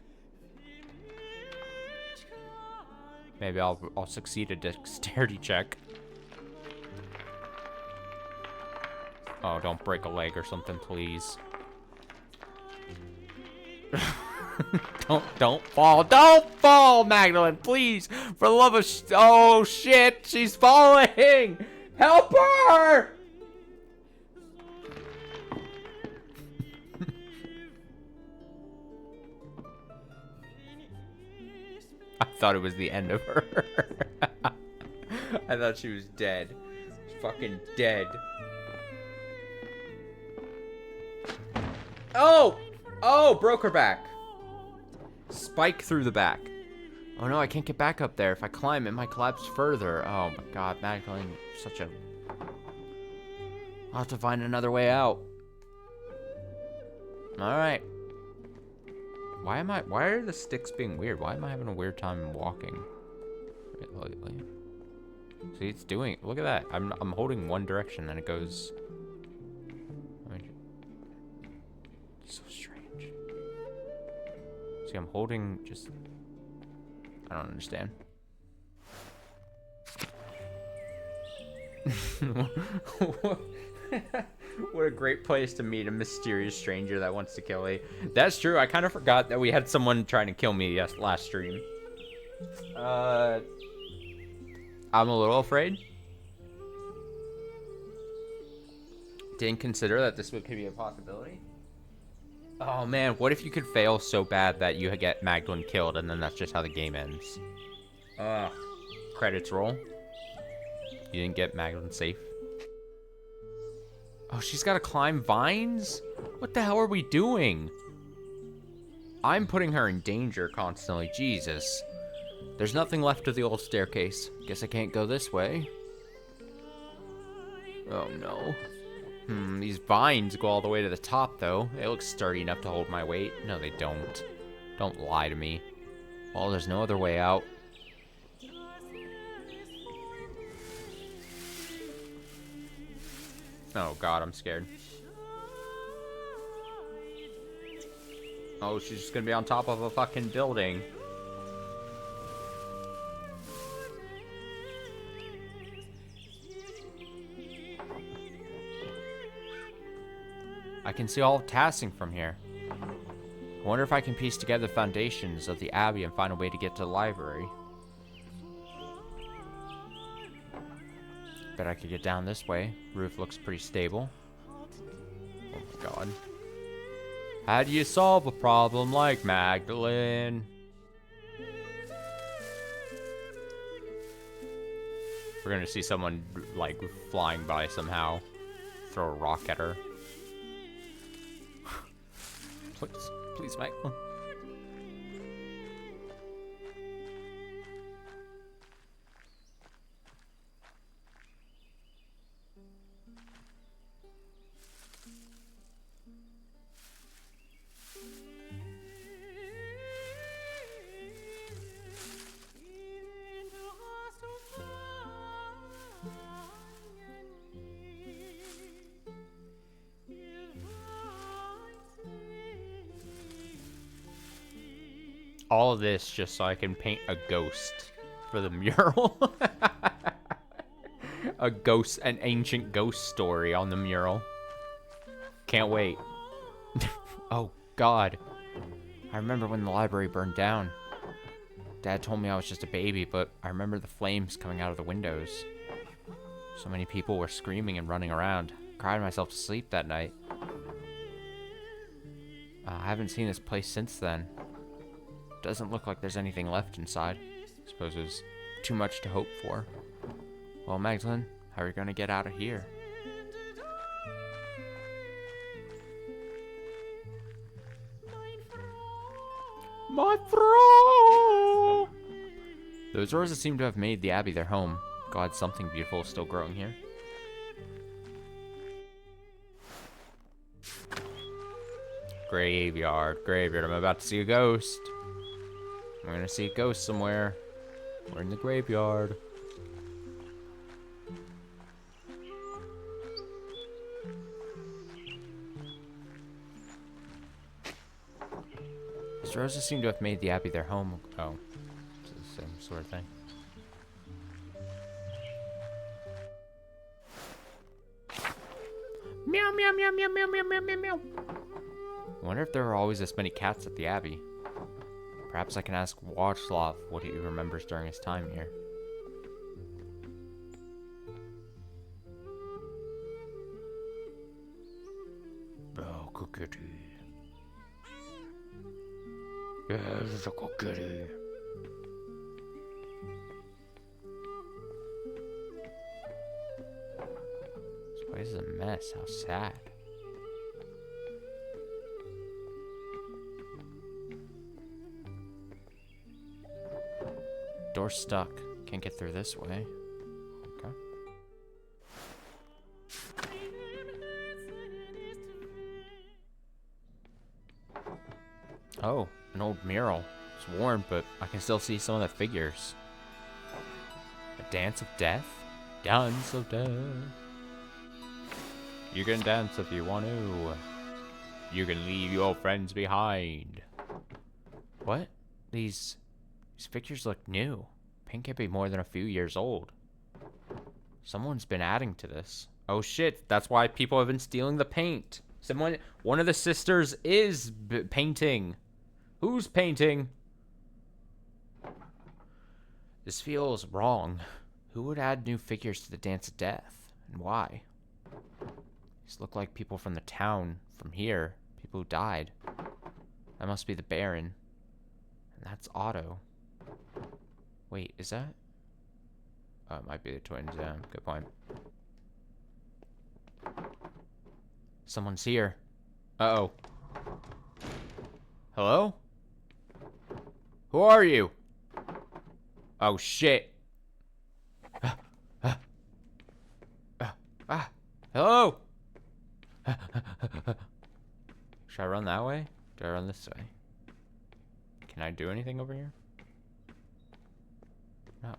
Maybe I'll succeed a dexterity check. Oh, don't break a leg or something, please. Don't fall. Don't fall, Magdalene, please. For the love of oh shit, she's falling. Help her! I thought it was the end of her. I thought she was dead. She's fucking dead. Oh! Oh, broke her back. Spike through the back. Oh no, I can't get back up there. If I climb, it might collapse further. Oh my God, Magdalene, such a... I'll have to find another way out. Alright. Why are the sticks being weird? Why am I having a weird time walking lately? See, it's doing, look at that. I'm holding one direction and it goes... So strange. See, I'm holding just... I don't understand. What a great place to meet a mysterious stranger that wants to kill me. That's true. I kind of forgot that we had someone trying to kill me last stream. I'm a little afraid. Didn't consider that this could be a possibility. Oh man, what if you could fail so bad that you get Magdalene killed and then that's just how the game ends? Credits roll. You didn't get Magdalene safe. Oh, she's got to climb vines? What the hell are we doing? I'm putting her in danger constantly. Jesus. There's nothing left of the old staircase. Guess I can't go this way. Oh no. These vines go all the way to the top, though. They look sturdy enough to hold my weight. No, they don't. Don't lie to me. Well, there's no other way out. Oh, God, I'm scared. Oh, she's just gonna be on top of a fucking building. I can see all of Tassing from here. I wonder if I can piece together the foundations of the Abbey and find a way to get to the library. Bet I could get down this way. Roof looks pretty stable. Oh my god. How do you solve a problem like Magdalene? We're gonna see someone, like, flying by somehow. Throw a rock at her. Please, Magdalene. All of this just so I can paint a ghost for the mural. An ancient ghost story on the mural. Can't wait. Oh, God. I remember when the library burned down. Dad told me I was just a baby, but I remember the flames coming out of the windows. So many people were screaming and running around. Cried myself to sleep that night. I haven't seen this place since then. Doesn't look like there's anything left inside. Suppose it was too much to hope for. Well, Magdalene, how are you gonna get out of here? My fro! Those roses seem to have made the Abbey their home. God, something beautiful is still growing here. Graveyard. I'm about to see a ghost. I'm gonna see a ghost somewhere. We're in the graveyard. These roses seem to have made the Abbey their home. Oh, it's the same sort of thing. Meow, meow, meow, meow, meow, meow, meow, meow, meow. I wonder if there were always this many cats at the Abbey. Perhaps I can ask Watchlaw what he remembers during his time here. Oh, cookity. Yes, it's a cookity. This place is a mess. How sad. Door's stuck. Can't get through this way. Okay. Oh, an old mural. It's worn, but I can still see some of the figures. A dance of death? Dance of death. You can dance if you want to. You can leave your friends behind. What? These pictures look new. Paint can't be more than a few years old. Someone's been adding to this. Oh shit, that's why people have been stealing the paint. One of the sisters is painting. Who's painting? This feels wrong. Who would add new figures to the Dance of Death? And why? These look like people from the town, from here. People who died. That must be the Baron. And that's Otto. Wait, is that? Oh, it might be the twins, yeah. Good point. Someone's here. Uh-oh. Hello? Who are you? Oh, shit. Hello? Should I run that way? Do I run this way? Can I do anything over here? No.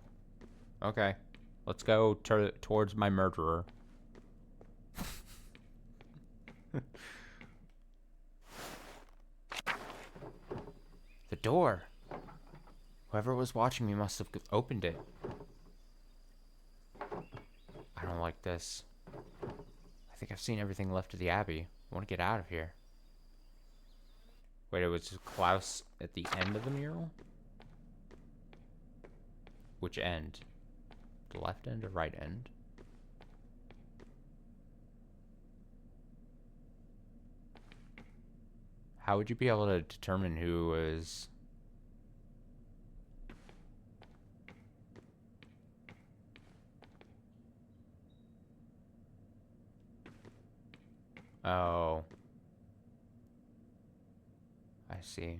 Okay. Let's go towards my murderer. door. Whoever was watching me must have opened it. I don't like this. I think I've seen everything left of the Abbey. I want to get out of here. Wait, it was Klaus at the end of the mural? Which end? The left end or right end? How would you be able to determine who was... Oh. I see.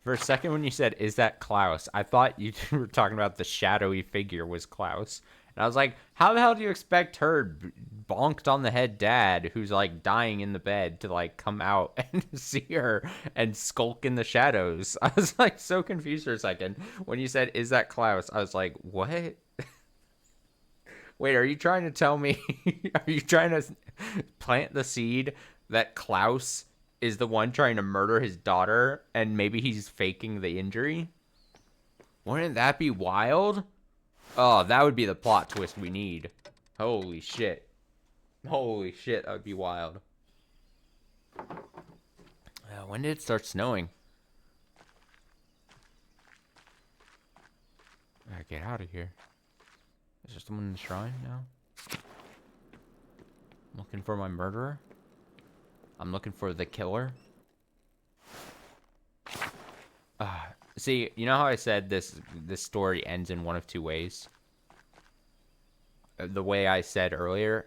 For a second when you said, is that Klaus? I thought you were talking about the shadowy figure was Klaus. And I was like, how the hell do you expect her bonked on the head dad who's like dying in the bed to like come out and see her and skulk in the shadows? I was like so confused for a second. When you said, is that Klaus? I was like, what? Wait, are you trying to tell me, are you trying to plant the seed that Klaus is the one trying to murder his daughter and maybe he's faking the injury? Wouldn't that be wild? Oh, that would be the plot twist we need. Holy shit. Holy shit, that would be wild. When did it start snowing? I gotta get out of here. Is there someone in the shrine now? I'm looking for my murderer. I'm looking for the killer. See, you know how I said this story ends in one of two ways? The way I said earlier,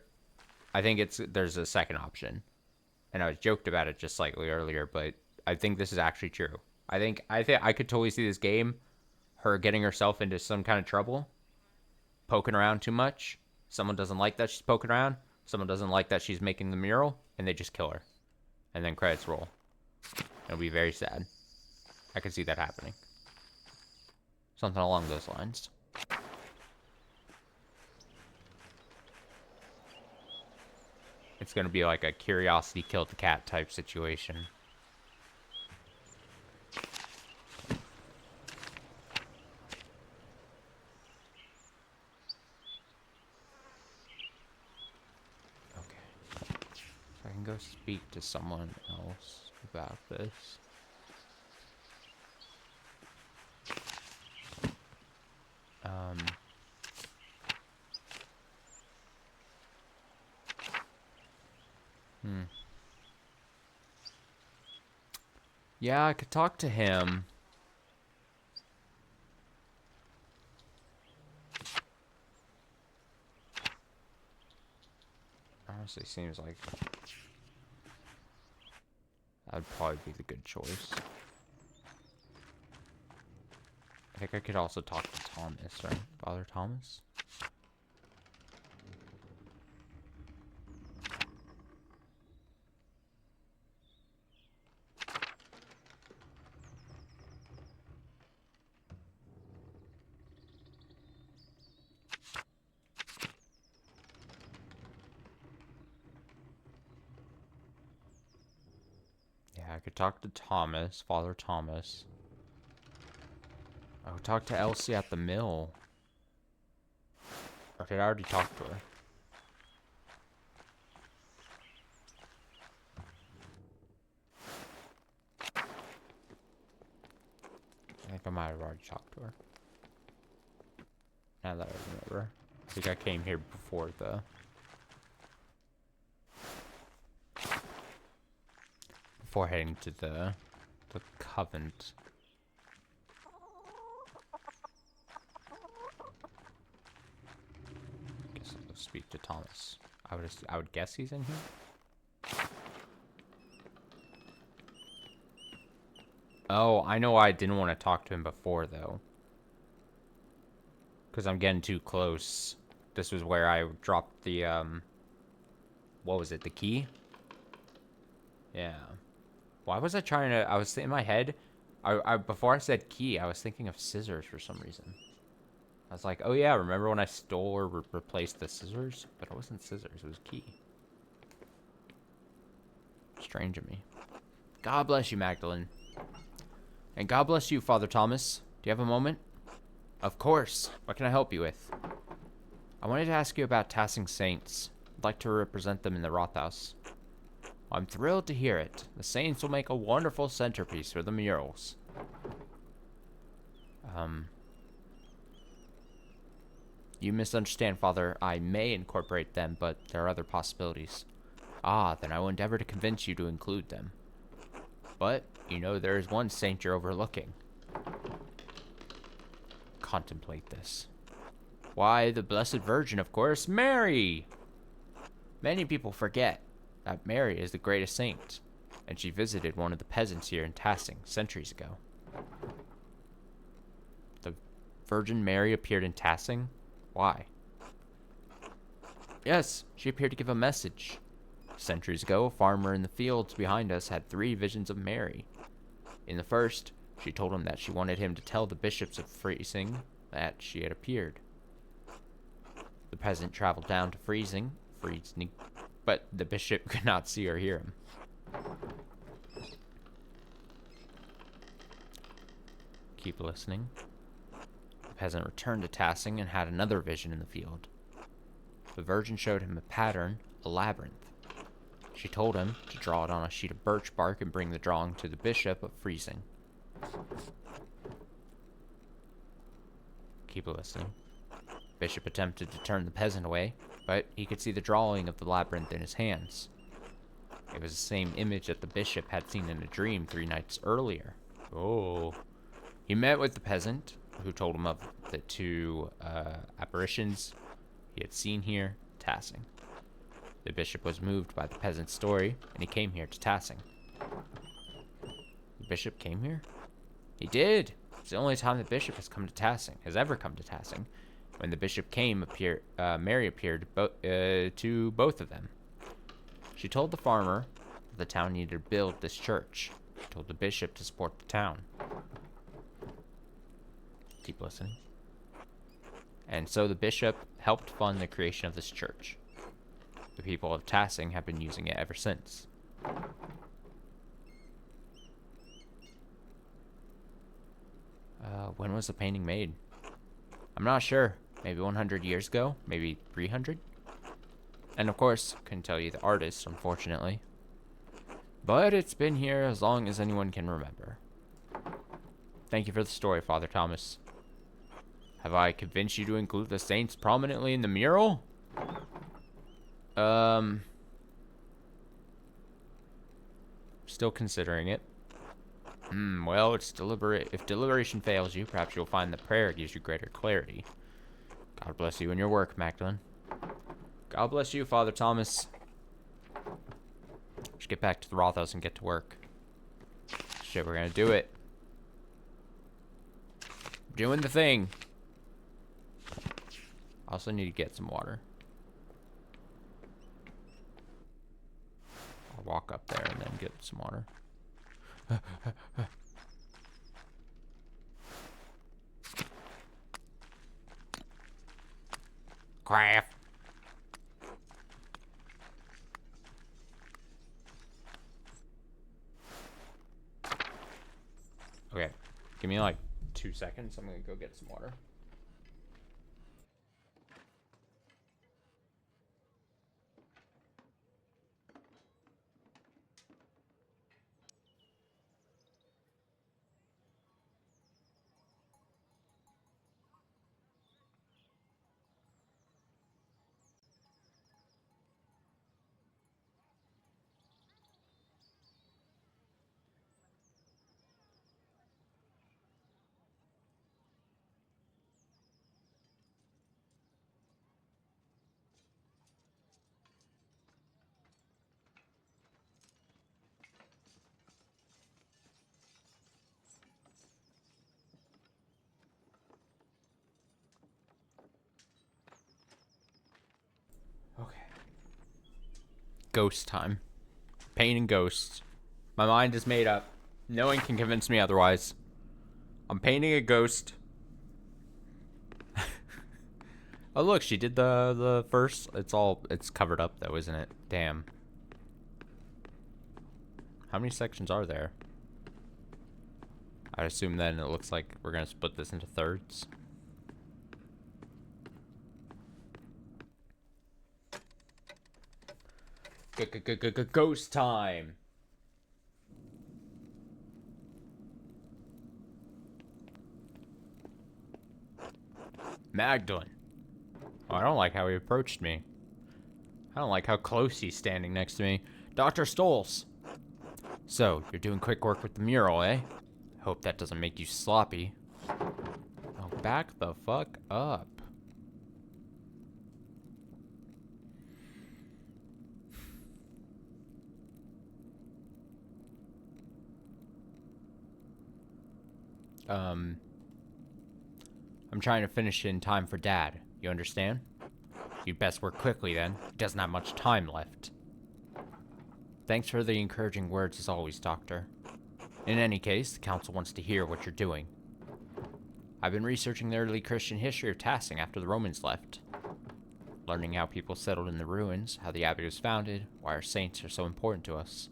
I think there's a second option. And I was joked about it just slightly earlier, but I think this is actually true. I think I could totally see this game, her getting herself into some kind of trouble, poking around too much. Someone doesn't like that she's poking around. Someone doesn't like that she's making the mural, and they just kill her. And then credits roll. It'll be very sad. I could see that happening. Something along those lines. It's gonna be like a curiosity killed the cat type situation. I can go speak to someone else about this. Yeah, I could talk to him. Honestly, seems like that'd probably be the good choice. I think I could also talk to Thomas, right? Father Thomas? Yeah, I could talk to Thomas, Father Thomas. I would talk to Elsie at the mill. Or did I already talk to her? I think I might have already talked to her. Now that I remember. I think I came here before before heading to the convent. Guess I'll go speak to Thomas. I would guess he's in here. Oh, I know why I didn't want to talk to him before though. Because I'm getting too close. This was where I dropped the what was it, the key? Yeah. Why was I trying to... I was in my head... I before I said key, I was thinking of scissors for some reason. I was like, oh yeah, remember when I stole or replaced the scissors? But it wasn't scissors, it was key. Strange of me. God bless you, Magdalene. And God bless you, Father Thomas. Do you have a moment? Of course. What can I help you with? I wanted to ask you about Tassing Saints. I'd like to represent them in the Rathaus. I'm thrilled to hear it. The Saints will make a wonderful centerpiece for the murals. You misunderstand, Father. I may incorporate them, but there are other possibilities. Ah, then I will endeavor to convince you to include them. But, you know, there is one saint you're overlooking. Contemplate this. Why, the Blessed Virgin, of course, Mary! Many people forget that Mary is the greatest saint, and she visited one of the peasants here in Tassing centuries ago. The Virgin Mary appeared in Tassing? Why? Yes, she appeared to give a message. Centuries ago, a farmer in the fields behind us had 3 visions of Mary. In the first, she told him that she wanted him to tell the bishops of Freising that she had appeared. The peasant traveled down to Freising, but the bishop could not see or hear him. Keep listening. The peasant returned to Tassing and had another vision in the field. The Virgin showed him a pattern, a labyrinth. She told him to draw it on a sheet of birch bark and bring the drawing to the bishop of Freising. Keep listening. Bishop attempted to turn the peasant away, but he could see the drawing of the labyrinth in his hands. It was the same image that the bishop had seen in a dream 3 nights earlier. Oh. He met with the peasant, who told him of the 2 apparitions he had seen here, Tassing. The bishop was moved by the peasant's story, and he came here to Tassing. The bishop came here? He did! It's the only time the bishop has ever come to Tassing. When the bishop came, Mary appeared to both of them. She told the farmer the town needed to build this church. She told the bishop to support the town. Keep listening. And so the bishop helped fund the creation of this church. The people of Tassing have been using it ever since. When was the painting made? I'm not sure. Maybe 100 years ago? Maybe 300? And of course, couldn't tell you the artist, unfortunately. But it's been here as long as anyone can remember. Thank you for the story, Father Thomas. Have I convinced you to include the saints prominently in the mural? Still considering it. Well, it's if deliberation fails you, perhaps you'll find that prayer gives you greater clarity. God bless you in your work, Magdalene. God bless you, Father Thomas. Just get back to the Rathaus and get to work. Shit, we're gonna do it. Doing the thing. I also need to get some water. I'll walk up there and then get some water. Craft. Okay, give me like 2 seconds. I'm gonna go get some water. Okay. Ghost time. Painting ghosts. My mind is made up. No one can convince me otherwise. I'm painting a ghost. Oh, look, she did the first. It's covered up though, isn't it? Damn. How many sections are there? I assume then it looks like we're gonna split this into thirds. Ghost time. Magdalene. Oh, I don't like how he approached me. I don't like how close he's standing next to me. Dr. Stoles. So, you're doing quick work with the mural, eh? Hope that doesn't make you sloppy. Oh, back the fuck up. I'm trying to finish in time for Dad. You understand? You'd best work quickly then. He doesn't have much time left. Thanks for the encouraging words as always, Doctor. In any case, the Council wants to hear what you're doing. I've been researching the early Christian history of Tassing after the Romans left. Learning how people settled in the ruins, how the abbey was founded, why our saints are so important to us.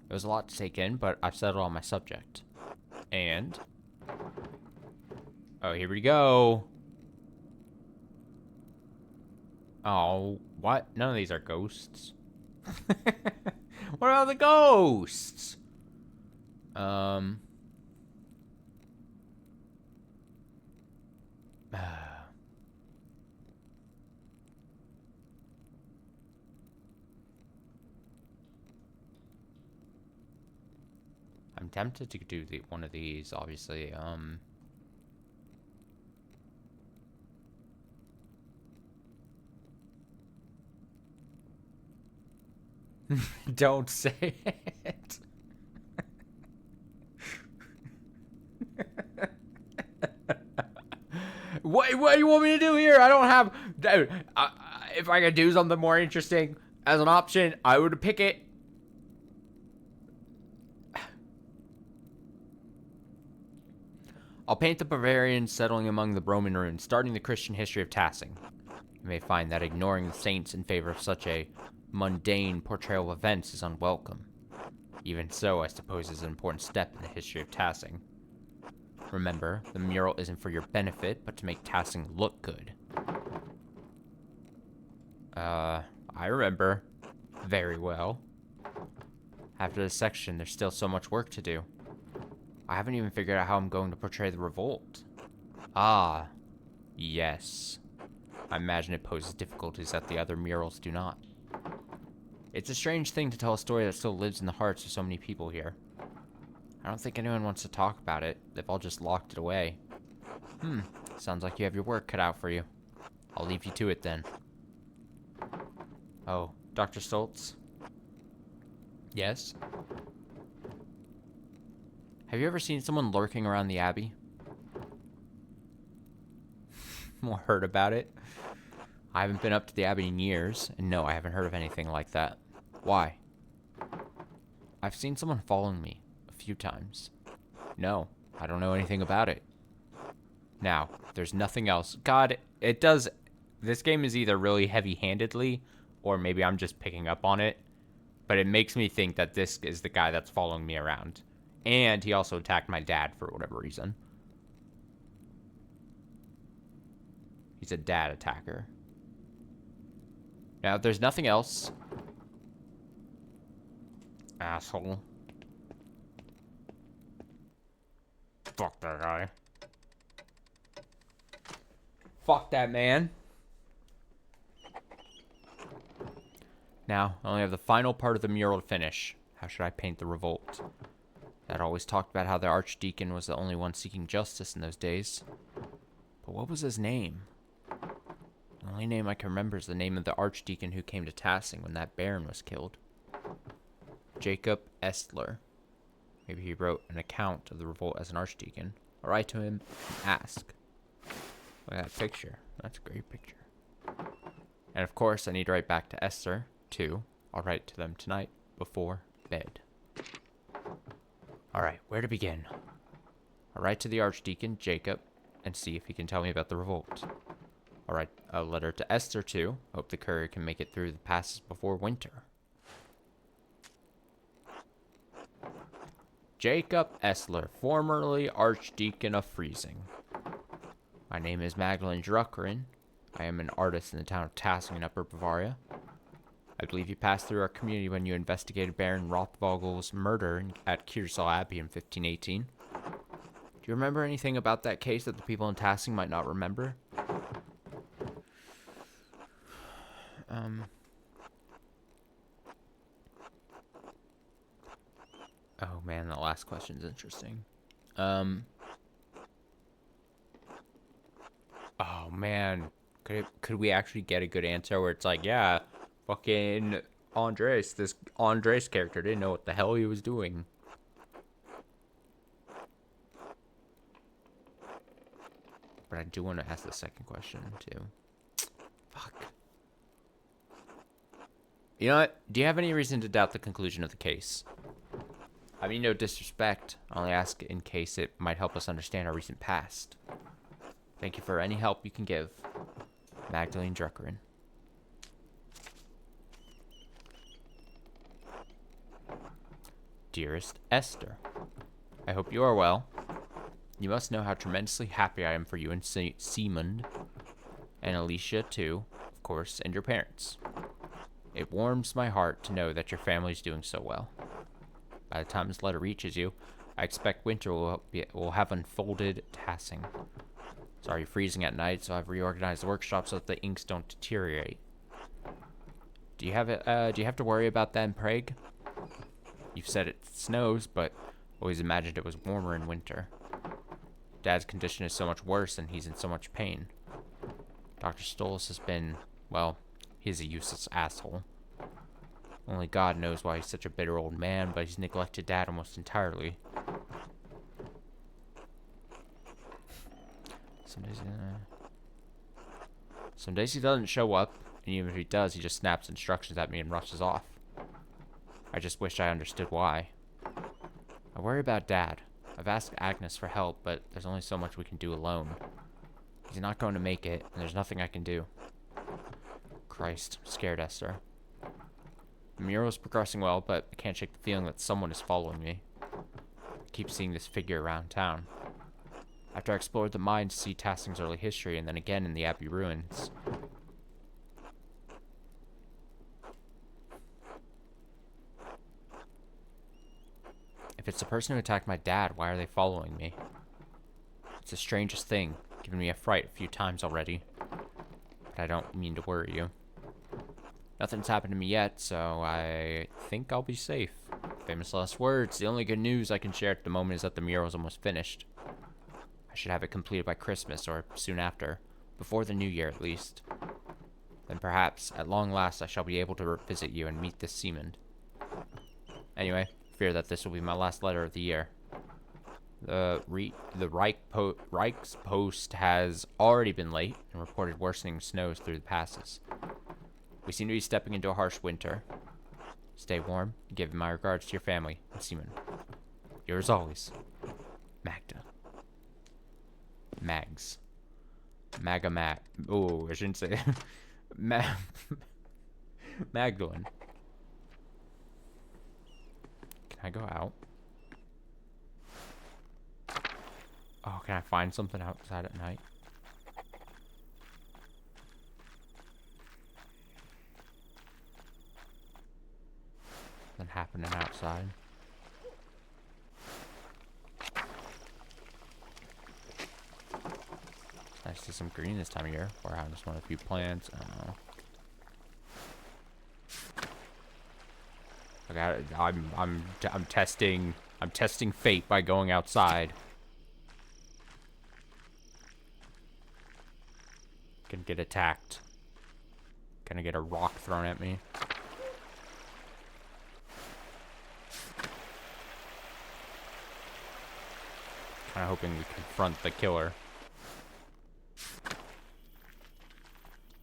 It was a lot to take in, but I've settled on my subject. And... oh, here we go. Oh, what? None of these are ghosts. What are the ghosts? I'm tempted to do one of these, obviously. Don't say it. What do you want me to do here? I don't have... dude, if I could do something more interesting as an option, I would pick it. I'll paint the Bavarians settling among the Roman ruins, starting the Christian history of Tassing. You may find that ignoring the saints in favor of such a mundane portrayal of events is unwelcome. Even so, I suppose it's an important step in the history of Tassing. Remember, the mural isn't for your benefit, but to make Tassing look good. I remember. Very well. After this section, there's still so much work to do. I haven't even figured out how I'm going to portray the revolt. Ah, yes. I imagine it poses difficulties that the other murals do not. It's a strange thing to tell a story that still lives in the hearts of so many people here. I don't think anyone wants to talk about it. They've all just locked it away. Sounds like you have your work cut out for you. I'll leave you to it then. Oh, Dr. Stoltz? Yes? Have you ever seen someone lurking around the Abbey? Or heard about it? I haven't been up to the Abbey in years, and no, I haven't heard of anything like that. Why? I've seen someone following me a few times. No, I don't know anything about it. Now, there's nothing else. God, it does... this game is either really heavy-handedly, or maybe I'm just picking up on it, but it makes me think that this is the guy that's following me around. And he also attacked my dad for whatever reason. He's a dad attacker. Now, if there's nothing else... asshole. Fuck that guy. Fuck that man. Now, I only have the final part of the mural to finish. How should I paint the revolt? Dad always talked about how the archdeacon was the only one seeking justice in those days. But what was his name? The only name I can remember is the name of the archdeacon who came to Tassing when that baron was killed. Jacob Estler. Maybe he wrote an account of the revolt as an archdeacon. I'll write to him and ask. Look at that picture. That's a great picture. And of course, I need to write back to Esther, too. I'll write to them tonight before bed. Alright, where to begin? I'll write to the archdeacon, Jacob, and see if he can tell me about the revolt. I'll write a letter to Esther, too. Hope the courier can make it through the passes before winter. Jacob Essler, formerly Archdeacon of Freising. My name is Magdalene Druckerin. I am an artist in the town of Tassing in Upper Bavaria. I believe you passed through our community when you investigated Baron Rothvogel's murder at Kiersall Abbey in 1518. Do you remember anything about that case that the people in Tassing might not remember? Oh man, the last question's interesting. Oh man, could we actually get a good answer where it's like, yeah, fucking this Andres character didn't know what the hell he was doing. But I do want to ask the second question too. Fuck. You know what? Do you have any reason to doubt the conclusion of the case? I mean, no disrespect. I only ask in case it might help us understand our recent past. Thank you for any help you can give. Magdalene Druckerin. Dearest Esther, I hope you are well. You must know how tremendously happy I am for you and Seamund, and Alicia too, of course, and your parents. It warms my heart to know that your family is doing so well. By the time this letter reaches you, I expect winter will have unfolded Tassing. It's already freezing at night, so I've reorganized the workshop so that the inks don't deteriorate. Do you have to worry about that in Prague? You've said it snows, but always imagined it was warmer in winter. Dad's condition is so much worse, and he's in so much pain. Dr. Stolas has been, well, he's a useless asshole. Only God knows why he's such a bitter old man, but he's neglected Dad almost entirely. Some days he doesn't show up, and even if he does, he just snaps instructions at me and rushes off. I just wish I understood why. I worry about Dad. I've asked Agnes for help, but there's only so much we can do alone. He's not going to make it, and there's nothing I can do. Christ, I'm scared, Esther. The mural's progressing well, but I can't shake the feeling that someone is following me. I keep seeing this figure around town. After I explored the mine to see Tassing's early history, and then again in the Abbey ruins. If it's the person who attacked my dad, why are they following me? It's the strangest thing, given me a fright a few times already. But I don't mean to worry you. Nothing's happened to me yet, so I think I'll be safe. Famous last words. The only good news I can share at the moment is that the mural is almost finished. I should have it completed by Christmas, or soon after. Before the new year, at least. Then perhaps, at long last, I shall be able to visit you and meet this Seamund. Anyway, fear that this will be my last letter of the year. The Reich's post has already been late and reported worsening snows through the passes. We seem to be stepping into a harsh winter. Stay warm and give my regards to your family and Seaman. Yours always, Magda. Mags. Mag. Oh, I shouldn't say Magdalene. Can I go out? Oh, can I find something outside at night? Nothing happening outside. Nice to see some green this time of year. Or I just want a few plants. I don't know. I'm testing fate by going outside. Gonna get attacked. Gonna get a rock thrown at me. Kinda hoping we confront the killer.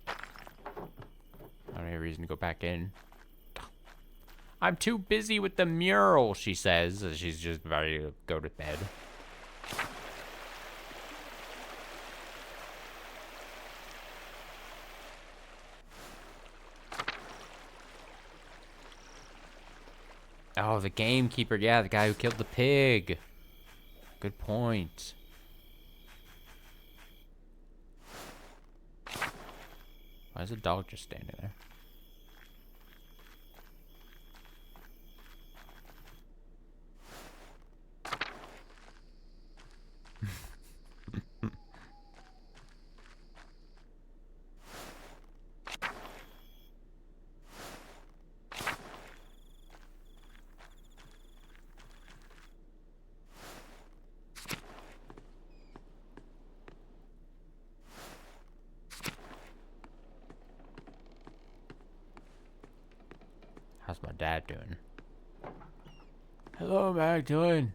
I don't have any reason to go back in. I'm too busy with the mural, she says, as she's just ready to go to bed. Oh, the gamekeeper. Yeah, the guy who killed the pig. Good point. Why is a dog just standing there? How's my dad doing? Hello, Magdalene.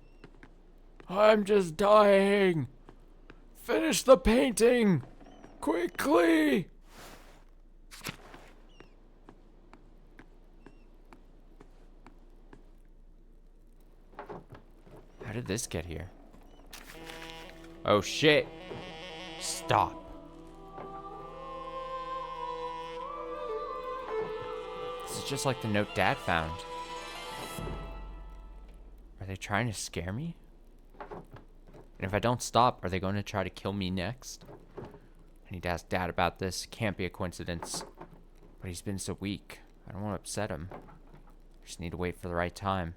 I'm just dying. Finish the painting. Quickly. How did this get here? Oh, shit. Stop. This is just like the note Dad found. Are they trying to scare me? And if I don't stop, are they going to try to kill me next? I need to ask Dad about this. It can't be a coincidence. But he's been so weak. I don't want to upset him. I just need to wait for the right time.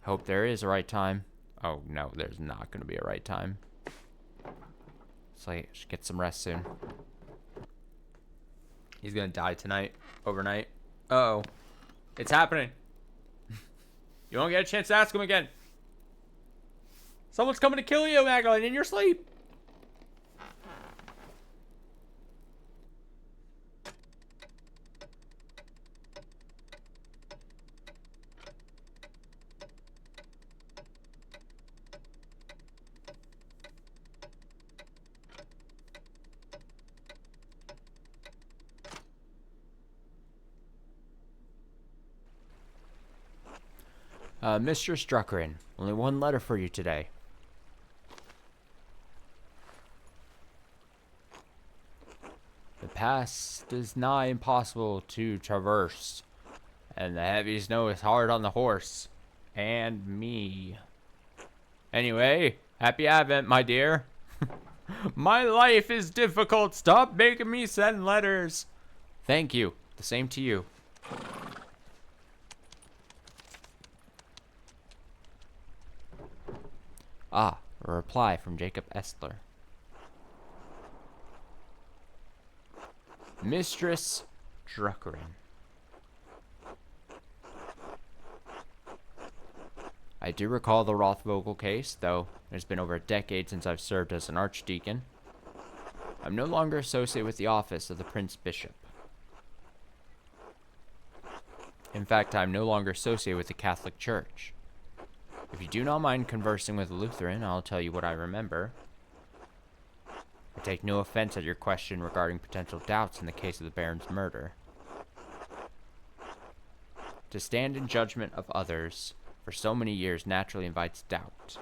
Hope there is a right time. Oh, no, there's not going to be a right time. So I should get some rest soon. He's going to die tonight. Overnight. Uh-oh. It's happening. You won't get a chance to ask him again. Someone's coming to kill you, Magdalene, in your sleep. Mr. Struckerin, only one letter for you today. The past is nigh impossible to traverse, and the heavy snow is hard on the horse. And me. Anyway, happy Advent, my dear. My life is difficult. Stop making me send letters. Thank you. The same to you. Ah, a reply from Jacob Estler. Mistress Druckerin. I do recall the Rothvogel case, though it's been over a decade since I've served as an archdeacon. I'm no longer associated with the office of the Prince Bishop. In fact, I'm no longer associated with the Catholic Church. If you do not mind conversing with a Lutheran, I'll tell you what I remember. I take no offense at your question regarding potential doubts in the case of the Baron's murder. To stand in judgment of others for so many years naturally invites doubt.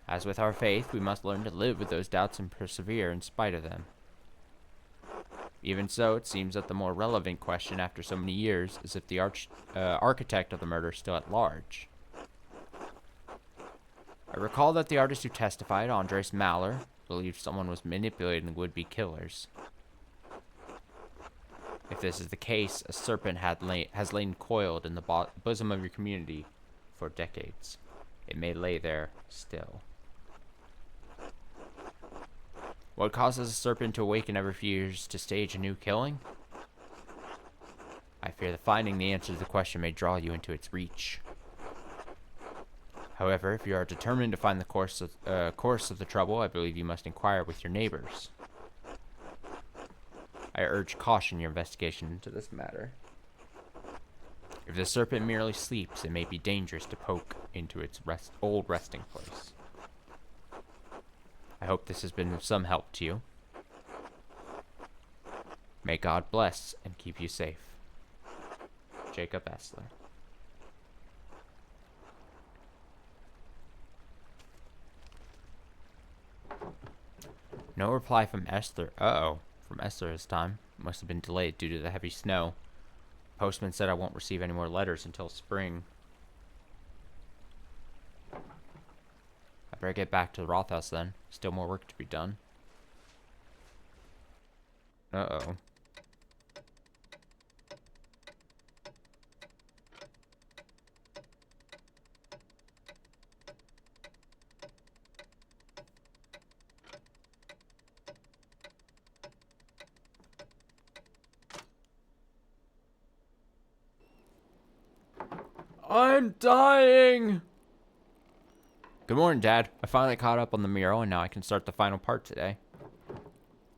As with our faith, we must learn to live with those doubts and persevere in spite of them. Even so, it seems that the more relevant question after so many years is if the architect of the murder is still at large. I recall that the artist who testified, Andres Maller, believed someone was manipulating would-be killers. If this is the case, a serpent has lain coiled in the bosom of your community for decades. It may lay there still. What causes a serpent to awaken every few years to stage a new killing? I fear that finding the answer to the question may draw you into its reach. However, if you are determined to find the course of the trouble, I believe you must inquire with your neighbors. I urge caution in your investigation into this matter. If the serpent merely sleeps, it may be dangerous to poke into its old resting place. I hope this has been of some help to you. May God bless and keep you safe. Jacob Estler. No reply from Esther. Uh-oh. From Esther this time. Must have been delayed due to the heavy snow. Postman said I won't receive any more letters until spring. I better get back to the Rothhaus then. Still more work to be done. Uh-oh. I'm dying! Good morning, Dad. I finally caught up on the mural, and now I can start the final part today.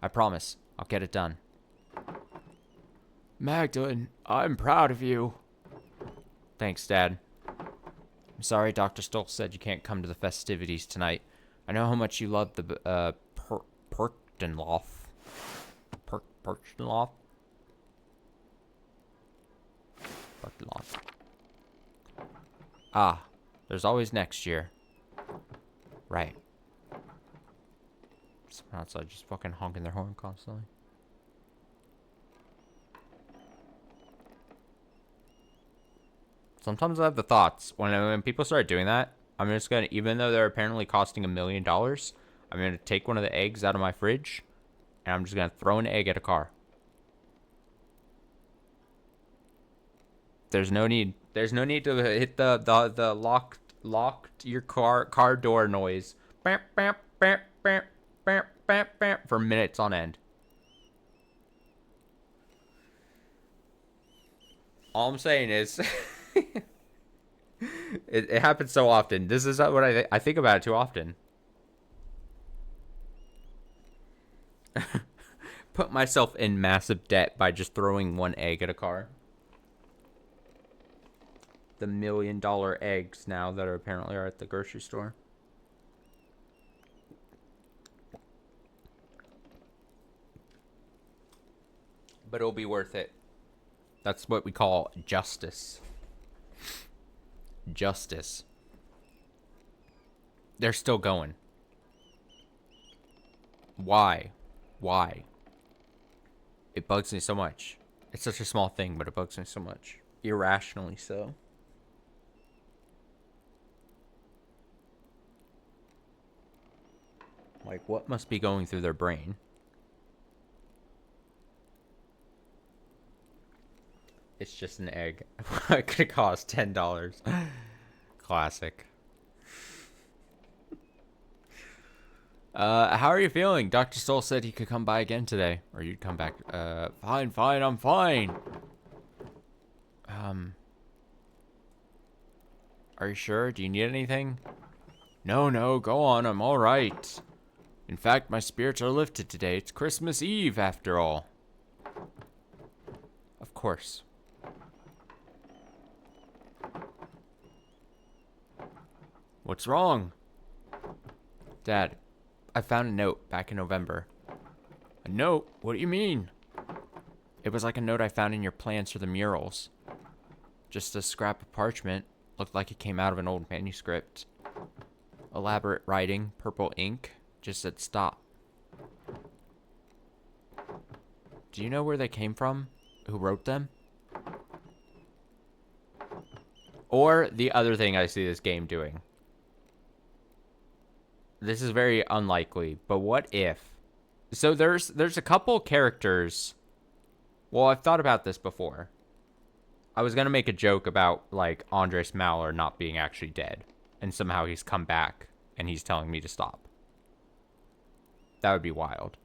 I promise. I'll get it done. Magdalene, I'm proud of you. Thanks, Dad. I'm sorry Dr. Stoltz said you can't come to the festivities tonight. I know how much you love the, Perchtenloff. Perchtenloff? Perchtenloff. Ah, there's always next year. Right. Someone outside just fucking honking their horn constantly. Sometimes I have the thoughts, when people start doing that, I'm just gonna, even though they're apparently costing $1 million, I'm gonna take one of the eggs out of my fridge, and I'm just gonna throw an egg at a car. There's no need to hit the locked your car door noise for minutes on end. All I'm saying is it happens so often. This is what I think about it too often. Put myself in massive debt by just throwing one egg at a car. The $1 million eggs now that are apparently at the grocery store. But it'll be worth it. That's what we call justice. Justice. They're still going. Why? Why? It bugs me so much. It's such a small thing, but it bugs me so much. Irrationally so. Like, what must be going through their brain? It's just an egg. It could cost $10. Classic. How are you feeling? Dr. Stoll said he could come by again today. Or you'd come back. Fine, I'm fine. Are you sure? Do you need anything? No, go on. I'm all right. In fact, my spirits are lifted today. It's Christmas Eve, after all. Of course. What's wrong? Dad, I found a note back in November. A note? What do you mean? It was like a note I found in your plans for the murals. Just a scrap of parchment. Looked like it came out of an old manuscript. Elaborate writing, purple ink. Just said stop. Do you know where they came from? Who wrote them? Or the other thing I see this game doing. This is very unlikely, but what if? So there's a couple characters. Well, I've thought about this before. I was gonna make a joke about like Andres Mauer not being actually dead, and somehow he's come back and he's telling me to stop. That would be wild.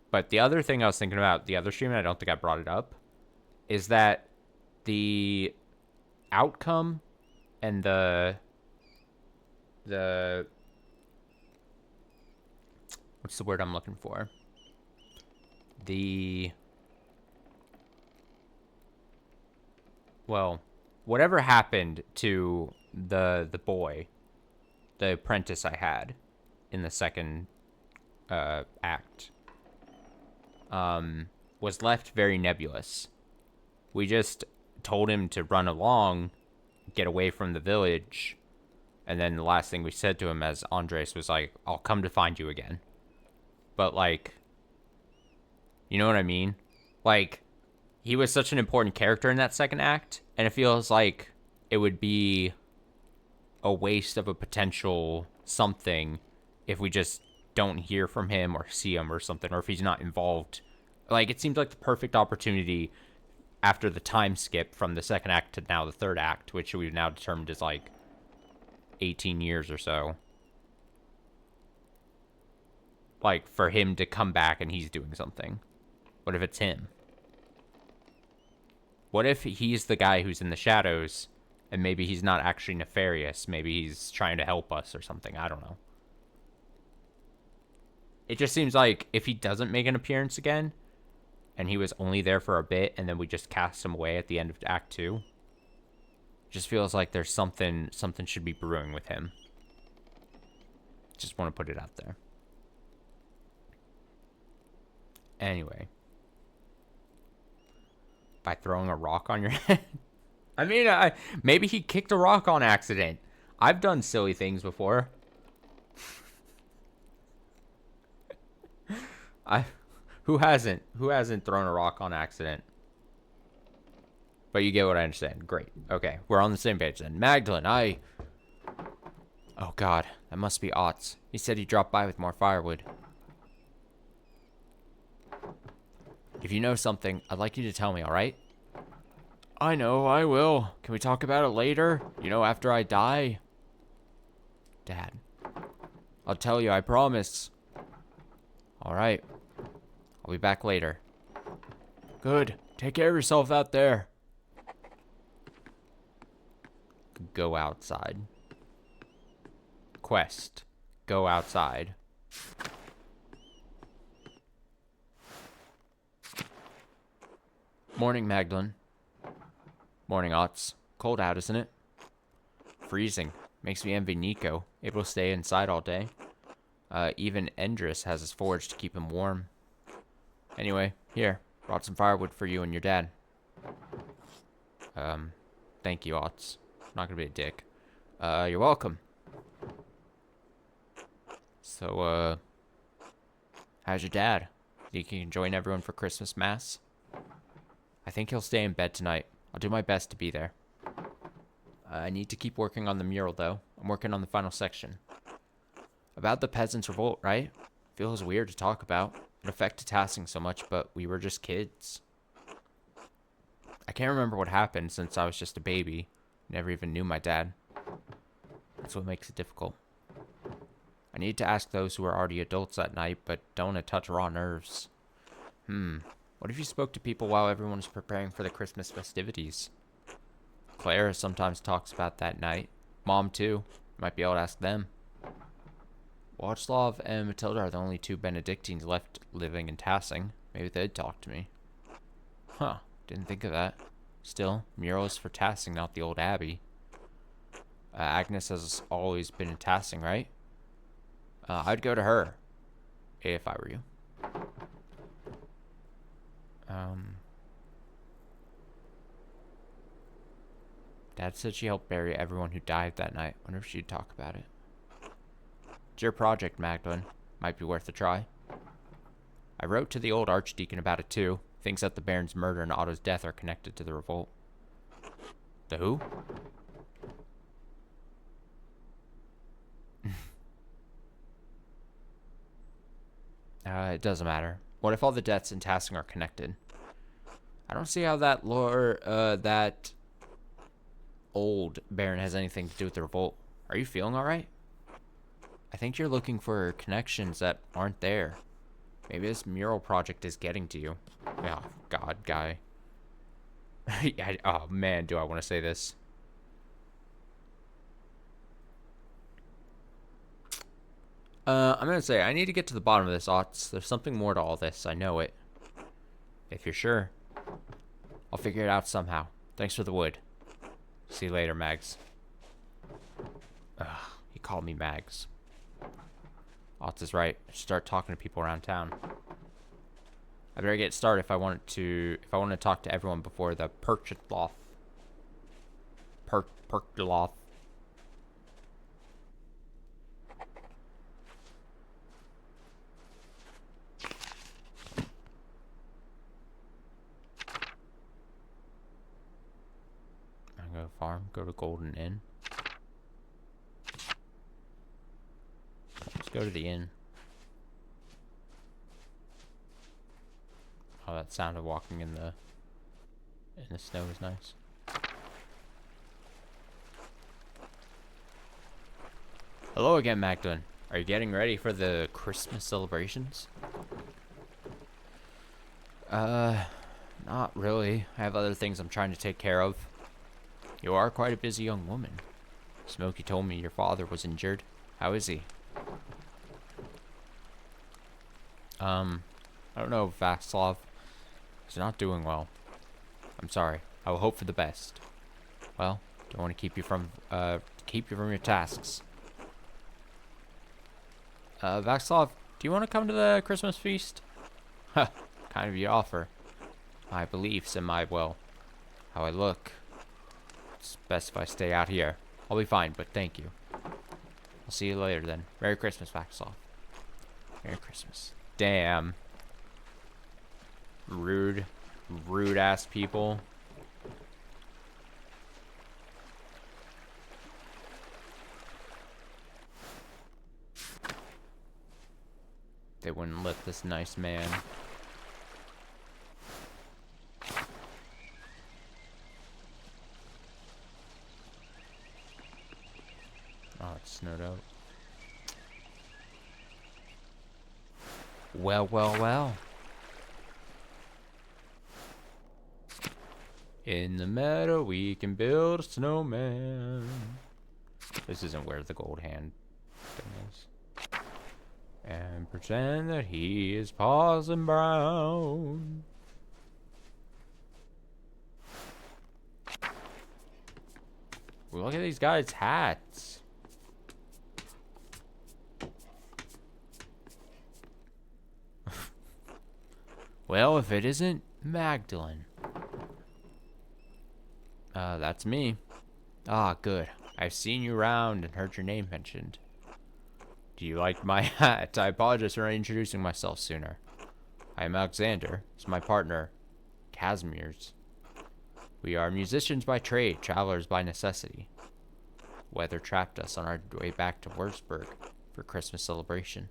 But the other thing I was thinking about, the other stream, and I don't think I brought it up, is that the outcome and the what's the word I'm looking for? Well, whatever happened to the boy, the apprentice I had in the second act, was left very nebulous. We just told him to run along, get away from the village, and then the last thing we said to him as Andres was like, I'll come to find you again. But like, you know what I mean? Like, he was such an important character in that second act, and it feels like it would be a waste of a potential something if we just don't hear from him or see him or something, or if he's not involved. Like, it seems like the perfect opportunity after the time skip from the second act to now the third act, which we've now determined is like 18 years or so. Like, for him to come back and he's doing something. What if it's him? What if he's the guy who's in the shadows and maybe he's not actually nefarious? Maybe he's trying to help us or something. I don't know. It just seems like if he doesn't make an appearance again and he was only there for a bit and then we just cast him away at the end of Act 2, it just feels like there's something should be brewing with him. Just want to put it out there. Anyway. By throwing a rock on your head? I mean, maybe he kicked a rock on accident. I've done silly things before. Who hasn't thrown a rock on accident? But you get what I understand. Great. Okay, we're on the same page then. Magdalene, oh god, that must be Otts. He said he dropped by with more firewood. If you know something, I'd like you to tell me, alright? I know, I will. Can we talk about it later? You know, after I die? Dad. I'll tell you, I promise. Alright. I'll be back later. Good. Take care of yourself out there. Go outside. Quest. Go outside. Morning, Magdalene. Morning, Otts. Cold out, isn't it? Freezing. Makes me envy Nico. Able to stay inside all day. Even Endris has his forge to keep him warm. Anyway, here. Brought some firewood for you and your dad. Thank you, Otts. I'm not gonna be a dick. You're welcome. So, how's your dad? Think you can join everyone for Christmas Mass? I think he'll stay in bed tonight. I'll do my best to be there. I need to keep working on the mural, though. I'm working on the final section. About the Peasants' Revolt, right? Feels weird to talk about. It affected Tassing so much, but we were just kids. I can't remember what happened since I was just a baby. Never even knew my dad. That's what makes it difficult. I need to ask those who are already adults at night, but don't want to touch raw nerves. What if you spoke to people while everyone was preparing for the Christmas festivities? Clara sometimes talks about that night. Mom, too. Might be able to ask them. Watchlaw and Matilda are the only two Benedictines left living in Tassing. Maybe they'd talk to me. Huh. Didn't think of that. Still, murals for Tassing, not the old abbey. Agnes has always been in Tassing, right? I'd go to her. If I were you. Dad said she helped bury everyone who died that night. Wonder if she'd talk about it. It's your project, Magdalene. Might be worth a try. I wrote to the old archdeacon about it too. Thinks that the Baron's murder and Otto's death are connected to the revolt. The who? It doesn't matter. What if all the deaths in Tassing are connected? I don't see how that that old Baron has anything to do with the revolt. Are you feeling alright? I think you're looking for connections that aren't there. Maybe this mural project is getting to you. Oh, God, guy. Oh, man, do I want to say this. I'm going to say, I need to get to the bottom of this, Otts. There's something more to all this. I know it. If you're sure. I'll figure it out somehow. Thanks for the wood. See you later, Mags. Ugh, he called me Mags. Otts is right. I should start talking to people around town. I better get started if I want to talk to everyone before the Perchloth. Perchloth. golden inn. Let's go to the inn. Oh, that sound of walking in the snow is nice. Hello again, Magdalene. Are you getting ready for the Christmas celebrations? Not really. I have other things I'm trying to take care of. You are quite a busy young woman. Smokey told me your father was injured. How is he? I don't know, Václav. He's not doing well. I'm sorry. I will hope for the best. Well, don't want to keep you from your tasks. Václav, do you want to come to the Christmas feast? Huh, kind of your offer. My beliefs and how I look. It's best if I stay out here. I'll be fine, but thank you. I'll see you later then. Merry Christmas, Václav. Merry Christmas. Damn. Rude ass people. They wouldn't let this nice man. Oh, it snowed out. Well. In the meadow we can build a snowman. This isn't where the gold hand thing is. And pretend that he is Parson Brown. Well, look at these guys' hats. Well, if it isn't Magdalene. That's me. Ah, good. I've seen you around and heard your name mentioned. Do you like my hat? I apologize for not introducing myself sooner. I am Alexander. It's my partner, Casimir's. We are musicians by trade, travelers by necessity. Weather trapped us on our way back to Würzburg for Christmas celebration.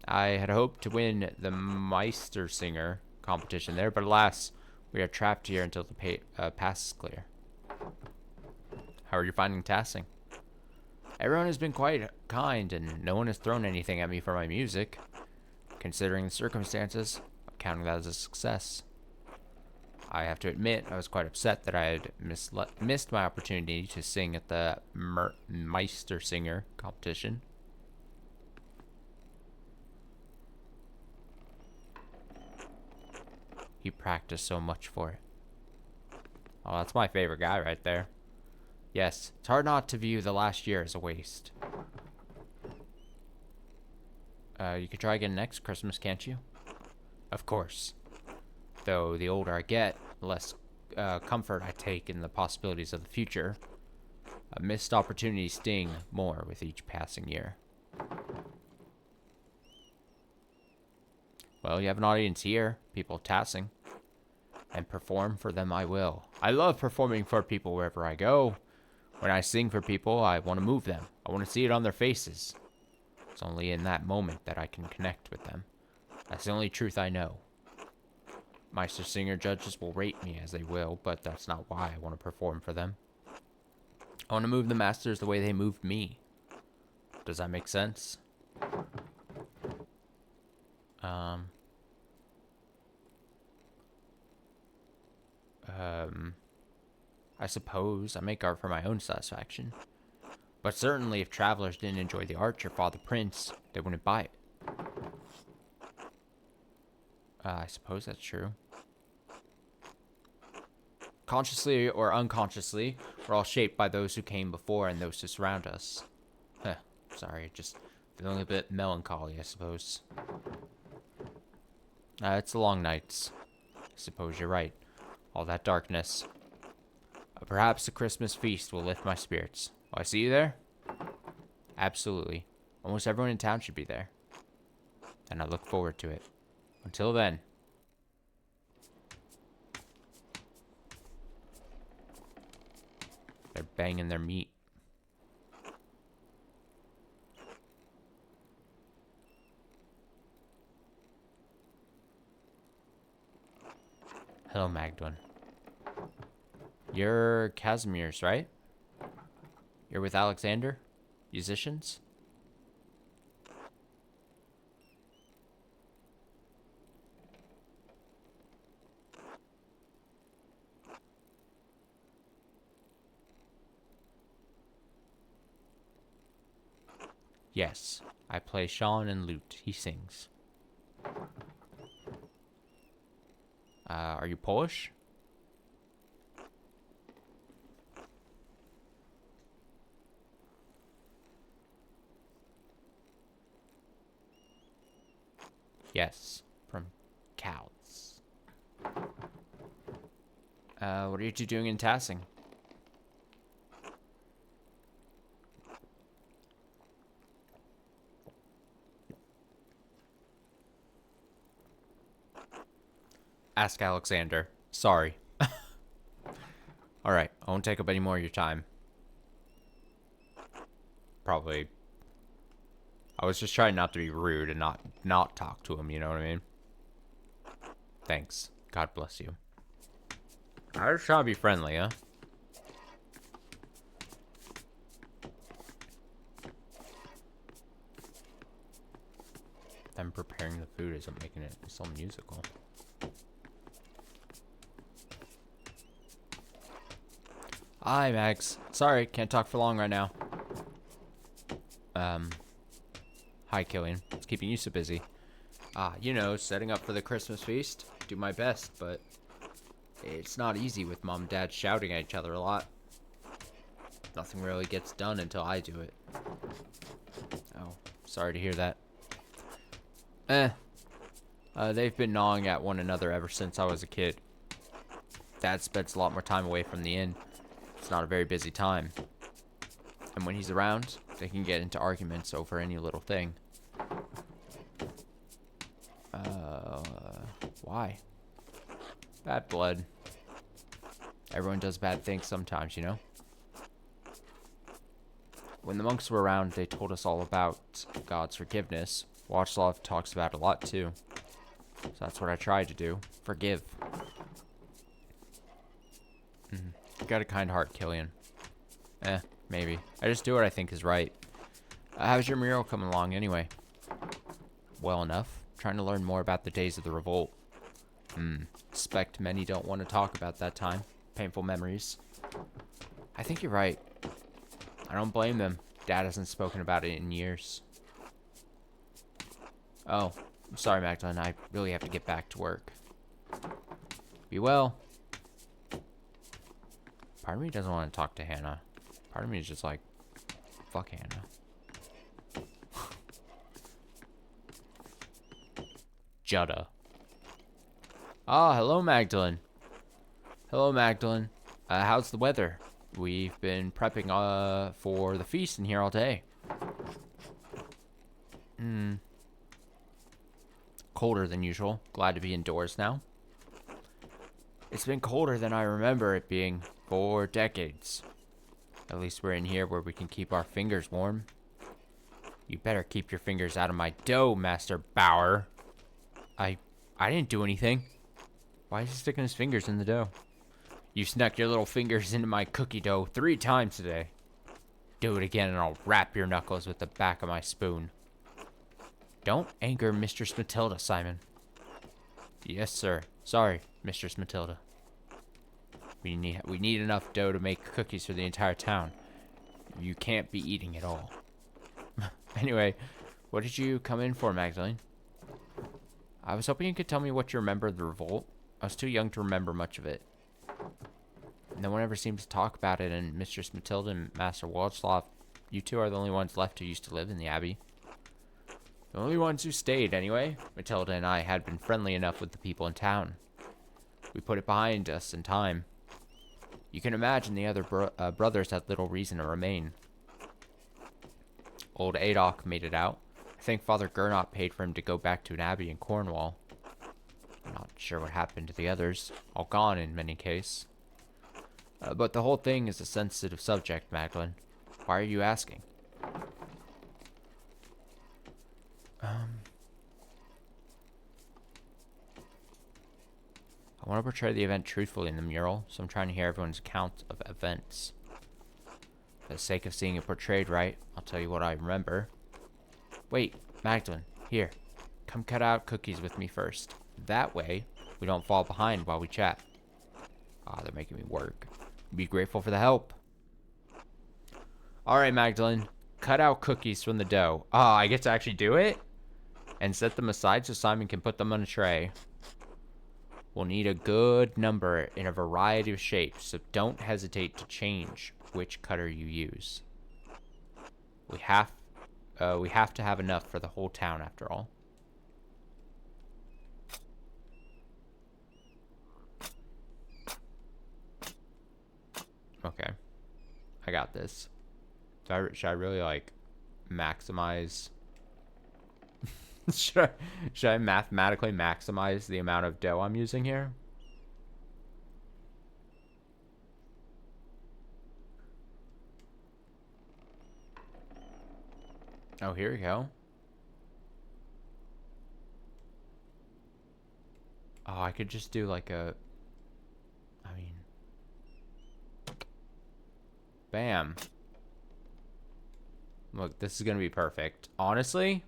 I had hoped to win the Meistersinger competition there, but alas, we are trapped here until the pass is clear. How are you finding tassing? Everyone has been quite kind, and no one has thrown anything at me for my music. Considering the circumstances, I'm counting that as a success. I have to admit, I was quite upset that I had missed my opportunity to sing at the Meistersinger competition. He practiced so much for it. Oh, that's my favorite guy right there. Yes, it's hard not to view the last year as a waste. You could try again next Christmas, can't you? Of course. Though the older I get, the less comfort I take in the possibilities of the future. Missed opportunities sting more with each passing year. Well, you have an audience here, people tassing. And perform for them I will. I love performing for people wherever I go. When I sing for people, I want to move them. I want to see it on their faces. It's only in that moment that I can connect with them. That's the only truth I know. Meistersinger judges will rate me as they will, but that's not why I want to perform for them. I want to move the masters the way they moved me. Does that make sense? I suppose I make art for my own satisfaction. But certainly if travelers didn't enjoy the art your father prints, they wouldn't buy it. I suppose that's true. Consciously or unconsciously, we're all shaped by those who came before and those who surround us. Sorry, just feeling a bit melancholy, I suppose. It's the long nights. I suppose you're right. All that darkness. Perhaps the Christmas feast will lift my spirits. Oh, I see you there? Absolutely. Almost everyone in town should be there. And I look forward to it. Until then. banging their meat. Hello, Magdalene. You're Casimir's, right? You're with Alexander? Musicians? Yes, I play Sean and lute. He sings. Are you Polish? Yes, from cows. What are you two doing in Tassing? Ask Alexander. Sorry. Alright, I won't take up any more of your time. Probably. I was just trying not to be rude and not talk to him, you know what I mean? Thanks. God bless you. I was trying to be friendly, huh? Them preparing the food isn't making it so musical. Hi, Max. Sorry, can't talk for long right now. Hi, Killian. What's keeping you so busy? You know, setting up for the Christmas feast. Do my best, but it's not easy with Mom and Dad shouting at each other a lot. Nothing really gets done until I do it. Oh, sorry to hear that. They've been gnawing at one another ever since I was a kid. Dad spends a lot more time away from the inn. It's not a very busy time. And when he's around, they can get into arguments over any little thing. Why? Bad blood. Everyone does bad things sometimes, you know? When the monks were around, they told us all about God's forgiveness. Watchlaw talks about it a lot, too. So that's what I tried to do. Forgive. You got a kind heart, Killian. Maybe. I just do what I think is right. How's your mural coming along, anyway? Well enough. Trying to learn more about the days of the revolt. Suspect many don't want to talk about that time. Painful memories. I think you're right. I don't blame them. Dad hasn't spoken about it in years. Oh, I'm sorry, Magdalene. I really have to get back to work. Be well. Part of me doesn't want to talk to Hannah. Part of me is just like, fuck Hannah. Jutta. Hello, Magdalene. Hello, Magdalene. How's the weather? We've been prepping, for the feast in here all day. Colder than usual. Glad to be indoors now. It's been colder than I remember it being for decades. At least we're in here where we can keep our fingers warm. You better keep your fingers out of my dough, Master Bauer. I didn't do anything. Why is he sticking his fingers in the dough? You snuck your little fingers into my cookie dough 3 times today. Do it again and I'll wrap your knuckles with the back of my spoon. Don't anger Mistress Matilda, Simon. Yes, sir. Sorry, Mistress Matilda. We need enough dough to make cookies for the entire town. You can't be eating it all. Anyway, what did you come in for, Magdalene? I was hoping you could tell me what you remember of the revolt. I was too young to remember much of it. No one ever seems to talk about it, and Mistress Matilda and Master Waldslaw, you two are the only ones left who used to live in the Abbey. The only ones who stayed, anyway. Matilda and I had been friendly enough with the people in town. We put it behind us in time. You can imagine the other brothers had little reason to remain. Old Adolf made it out. I think Father Gernot paid for him to go back to an abbey in Cornwall. I'm not sure what happened to the others. All gone in many cases. But the whole thing is a sensitive subject, Magdalene. Why are you asking? I want to portray the event truthfully in the mural, so I'm trying to hear everyone's account of events. For the sake of seeing it portrayed right, I'll tell you what I remember. Wait, Magdalene, here. Come cut out cookies with me first. That way, we don't fall behind while we chat. Ah, they're making me work. Be grateful for the help. Alright, Magdalene. Cut out cookies from the dough. Ah, I get to actually do it? And set them aside so Simon can put them on a tray. We'll need a good number in a variety of shapes, so don't hesitate to change which cutter you use. We have to have enough for the whole town after all. Okay. I got this. Should I really, like, maximize... should I mathematically maximize the amount of dough I'm using here? Oh, here we go. Oh, I could just do like a... I mean... Bam. Look, this is gonna be perfect. Honestly...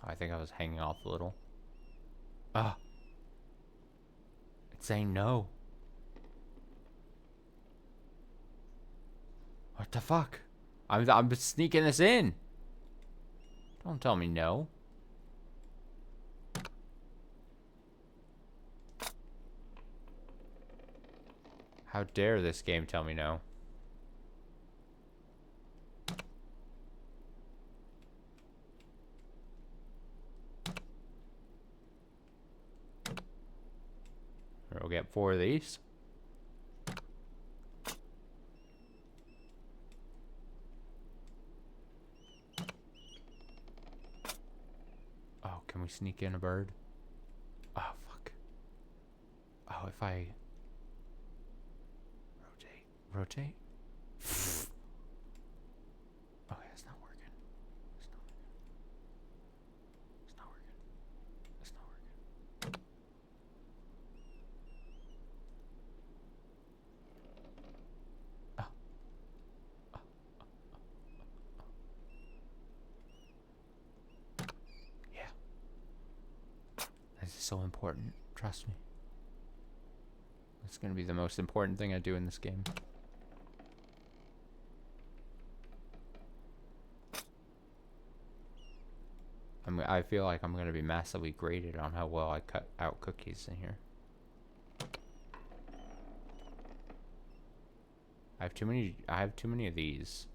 I think I was hanging off a little. Ah. It's saying no. What the fuck? I'm sneaking this in. Don't tell me no. How dare this game tell me no? We'll get 4 of these. Oh, can we sneak in a bird? Oh, fuck. Oh, if I... Rotate? Okay, it's not working. It's not working. It's not working. It's not working. Oh. Yeah. This is so important. Trust me. It's gonna be the most important thing I do in this game. I feel like I'm gonna be massively graded on how well I cut out cookies in here. I have too many of these.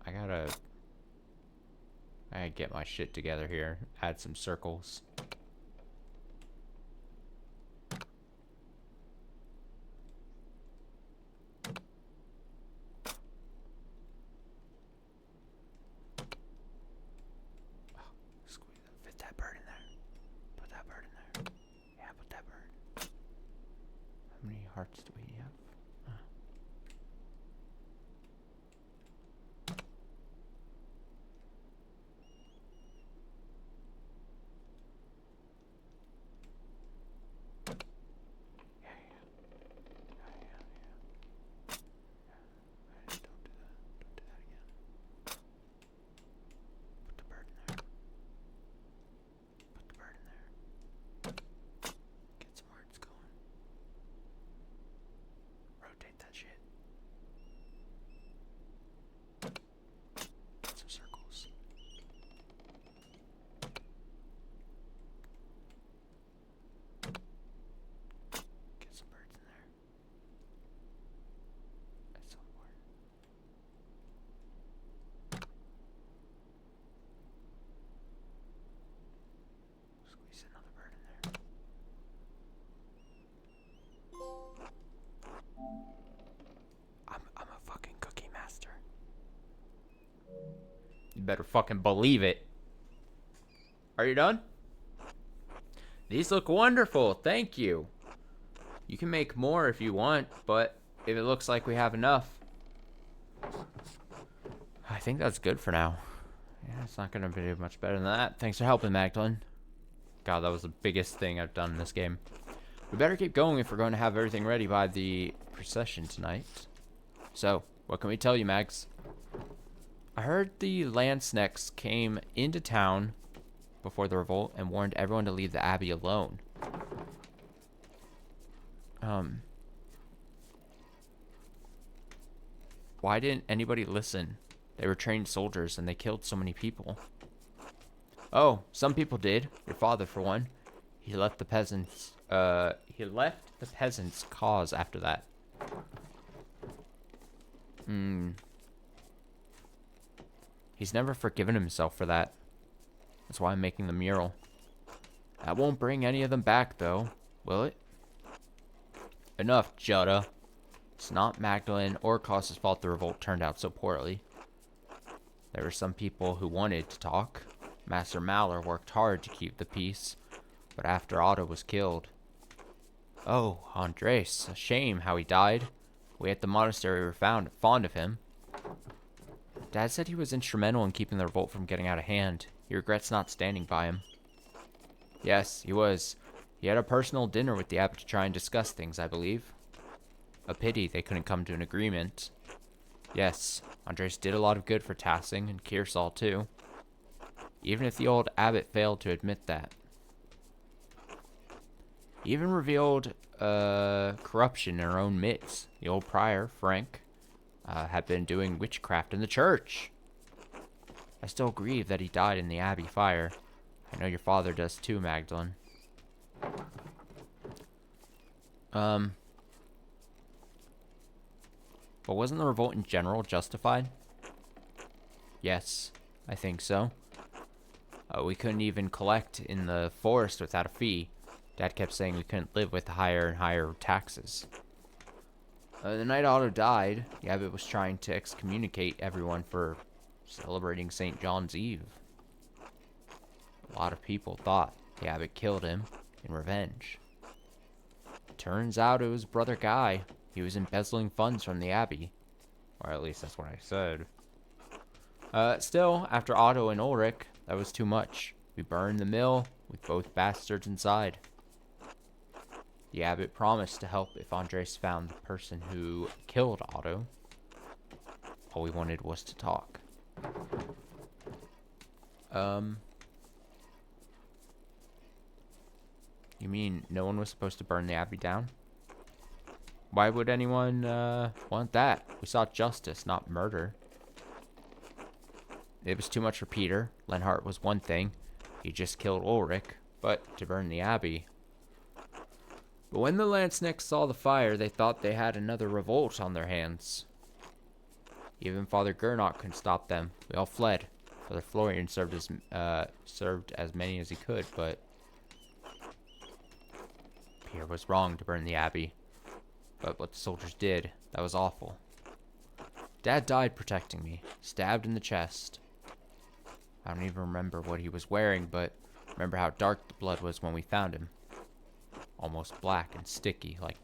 I gotta get my shit together here. Add some circles. Fit that bird in there. Put that bird in there. Yeah, put that bird. How many hearts do we have? better fucking believe it. Are you done? These look wonderful. Thank you. You can make more if you want, but if it looks like we have enough, I think that's good for now. Yeah, it's not gonna be much better than that. Thanks for helping, Magdalene. God, that was the biggest thing I've done in this game. We better keep going if we're going to have everything ready by the procession tonight. So, what can we tell you, Mags? I heard the Lancesnecks came into town before the revolt and warned everyone to leave the abbey alone. Why didn't anybody listen? They were trained soldiers and they killed so many people. Oh, some people did. Your father, for one. He left the peasants' cause after that. He's never forgiven himself for that. That's why I'm making the mural. That won't bring any of them back, though, will it? Enough, Jutta. It's not Magdalene or Cos's fault the revolt turned out so poorly. There were some people who wanted to talk. Master Maller worked hard to keep the peace, but after Otto was killed... Oh, Andres, a shame how he died. We at the monastery were fond of him. Dad said he was instrumental in keeping the revolt from getting out of hand. He regrets not standing by him. Yes, he was. He had a personal dinner with the abbot to try and discuss things, I believe. A pity they couldn't come to an agreement. Yes, Andres did a lot of good for Tassing and Kearsall too. Even if the old abbot failed to admit that. He even revealed corruption in our own midst. The old prior, Frank, had been doing witchcraft in the church. I still grieve that he died in the abbey fire. I know your father does too, Magdalene. But wasn't the revolt in general justified? Yes, I think so. We couldn't even collect in the forest without a fee. Dad kept saying we couldn't live with higher and higher taxes. The night Otto died, the abbot was trying to excommunicate everyone for celebrating St. John's Eve. A lot of people thought the abbot killed him in revenge. Turns out it was Brother Guy. He was embezzling funds from the abbey. Or at least that's what I said. Still, after Otto and Ulrich, that was too much. We burned the mill with both bastards inside. The abbot promised to help if Andres found the person who killed Otto. All we wanted was to talk. You mean no one was supposed to burn the abbey down? Why would anyone want that? We sought justice, not murder. It was too much for Peter. Lenhart was one thing. He just killed Ulrich. But to burn the abbey... But when the Lancesnecks saw the fire, they thought they had another revolt on their hands. Even Father Gernot couldn't stop them. We all fled. Father Florian served as many as he could, but... Peter was wrong to burn the abbey. But what the soldiers did, that was awful. Dad died protecting me, stabbed in the chest. I don't even remember what he was wearing, but remember how dark the blood was when we found him. Almost black and sticky, like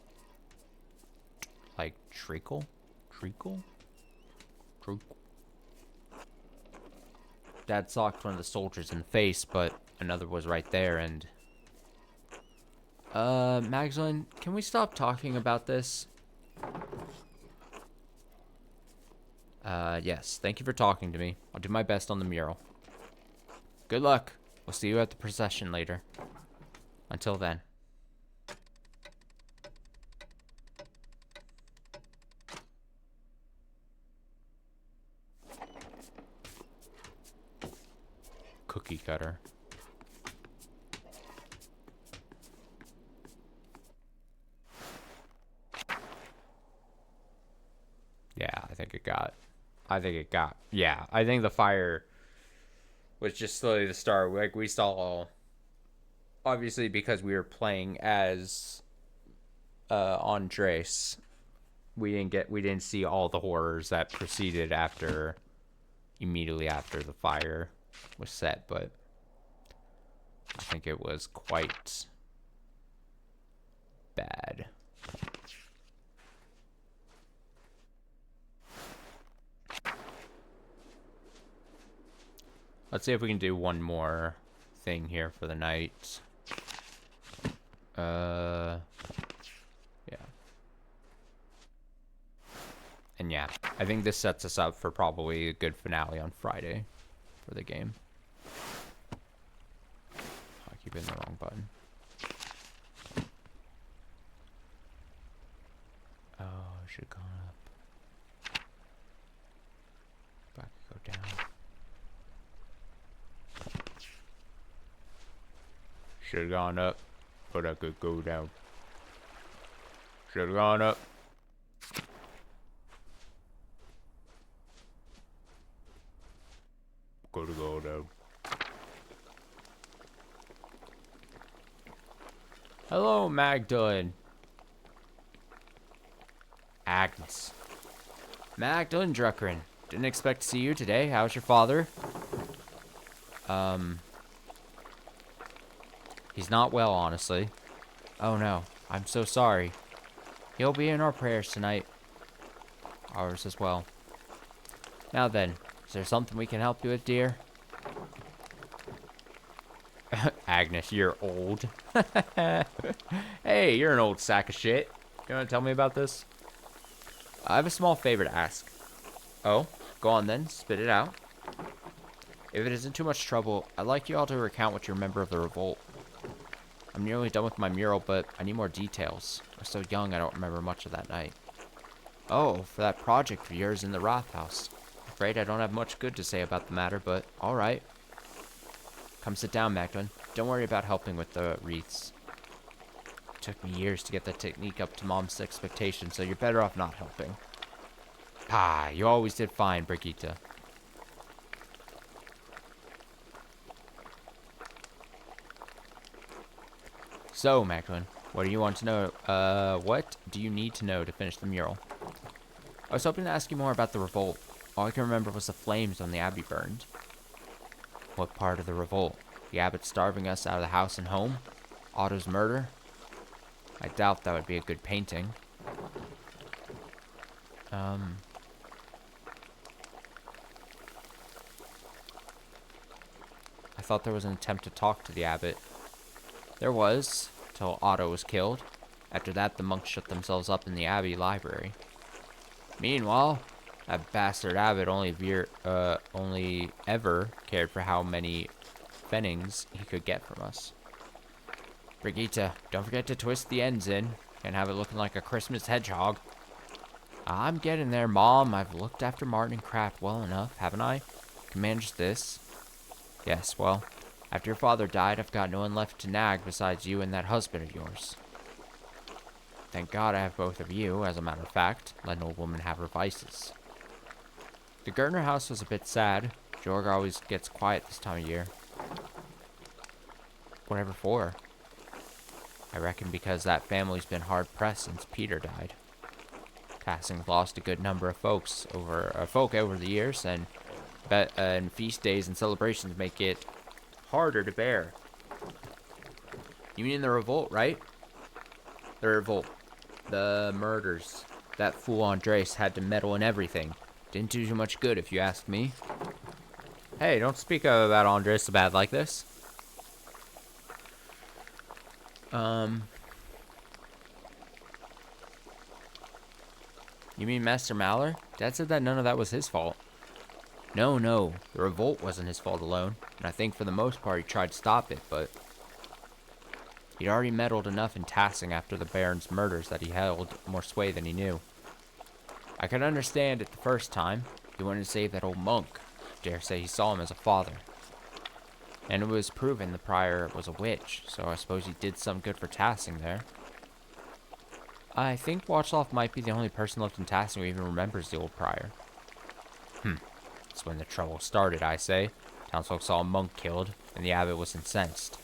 treacle? Treacle? Treacle. Dad socked one of the soldiers in the face, but another was right there, and... Magdalene, can we stop talking about this? Yes. Thank you for talking to me. I'll do my best on the mural. Good luck. We'll see you at the procession later. Until then. Cookie cutter. Yeah, I think it got. Yeah, I think the fire was just slowly the start. Like, we saw, obviously, because we were playing as Andres, we didn't see all the horrors that proceeded after immediately after the fire was set, but I think it was quite bad. Let's see if we can do one more thing here for the night. Yeah. And yeah, I think this sets us up for probably a good finale on Friday for the game. I keep hitting the wrong button. Oh, I should have gone up. Back, go down. Should have gone up, but I could go down. Should have gone up. Could have gone down. Hello, Magdalene. Agnes. Magdalene Druckrin. Didn't expect to see you today. How's your father? He's not well, honestly. Oh no, I'm so sorry. He'll be in our prayers tonight. Ours as well. Now then, is there something we can help you with, dear? Agnes, you're old. Hey, you're an old sack of shit. You wanna tell me about this? I have a small favor to ask. Oh, go on then, spit it out. If it isn't too much trouble, I'd like you all to recount what you remember of the revolt. I'm nearly done with my mural, but I need more details. I'm so young, I don't remember much of that night. Oh, for that project of yours in the Roth House. I'm afraid I don't have much good to say about the matter, but alright. Come sit down, Magdalene. Don't worry about helping with the wreaths. It took me years to get the technique up to Mom's expectations, so you're better off not helping. Ah, you always did fine, Brigitte. So, Magdalene, what do you want to know? What do you need to know to finish the mural? I was hoping to ask you more about the revolt. All I can remember was the flames when the abbey burned. What part of the revolt? The abbot starving us out of the house and home? Otto's murder? I doubt that would be a good painting. I thought there was an attempt to talk to the abbot. There was, till Otto was killed. After that, the monks shut themselves up in the abbey library. Meanwhile, that bastard abbot only ever cared for how many pfennigs he could get from us. Brigitte, don't forget to twist the ends in. Can't have it looking like a Christmas hedgehog. I'm getting there, Mom. I've looked after Martin and Kraft well enough, haven't I? Can manage this. Yes, well, after your father died, I've got no one left to nag besides you and that husband of yours. Thank God I have both of you, as a matter of fact. Let an old woman have her vices. The Gertner house was a bit sad. Georg always gets quiet this time of year. Whatever for? I reckon because that family's been hard-pressed since Peter died. Tassing's lost a good number of folk over the years, and feast days and celebrations make it harder to bear. You mean the revolt, right? The revolt. The murders. That fool Andres had to meddle in everything. Didn't do too much good, if you ask me. Hey, don't speak about Andres so bad like this. You mean Master Maller? Dad said that none of that was his fault. No, the revolt wasn't his fault alone, and I think for the most part he tried to stop it, but he'd already meddled enough in Tassing after the Baron's murders that he held more sway than he knew. I could understand it the first time. He wanted to save that old monk. Dare say he saw him as a father. And it was proven the prior was a witch, so I suppose he did some good for Tassing there. I think Watchloff might be the only person left in Tassing who even remembers the old prior. That's when the trouble started, I say. Townsfolk saw a monk killed, and the abbot was incensed.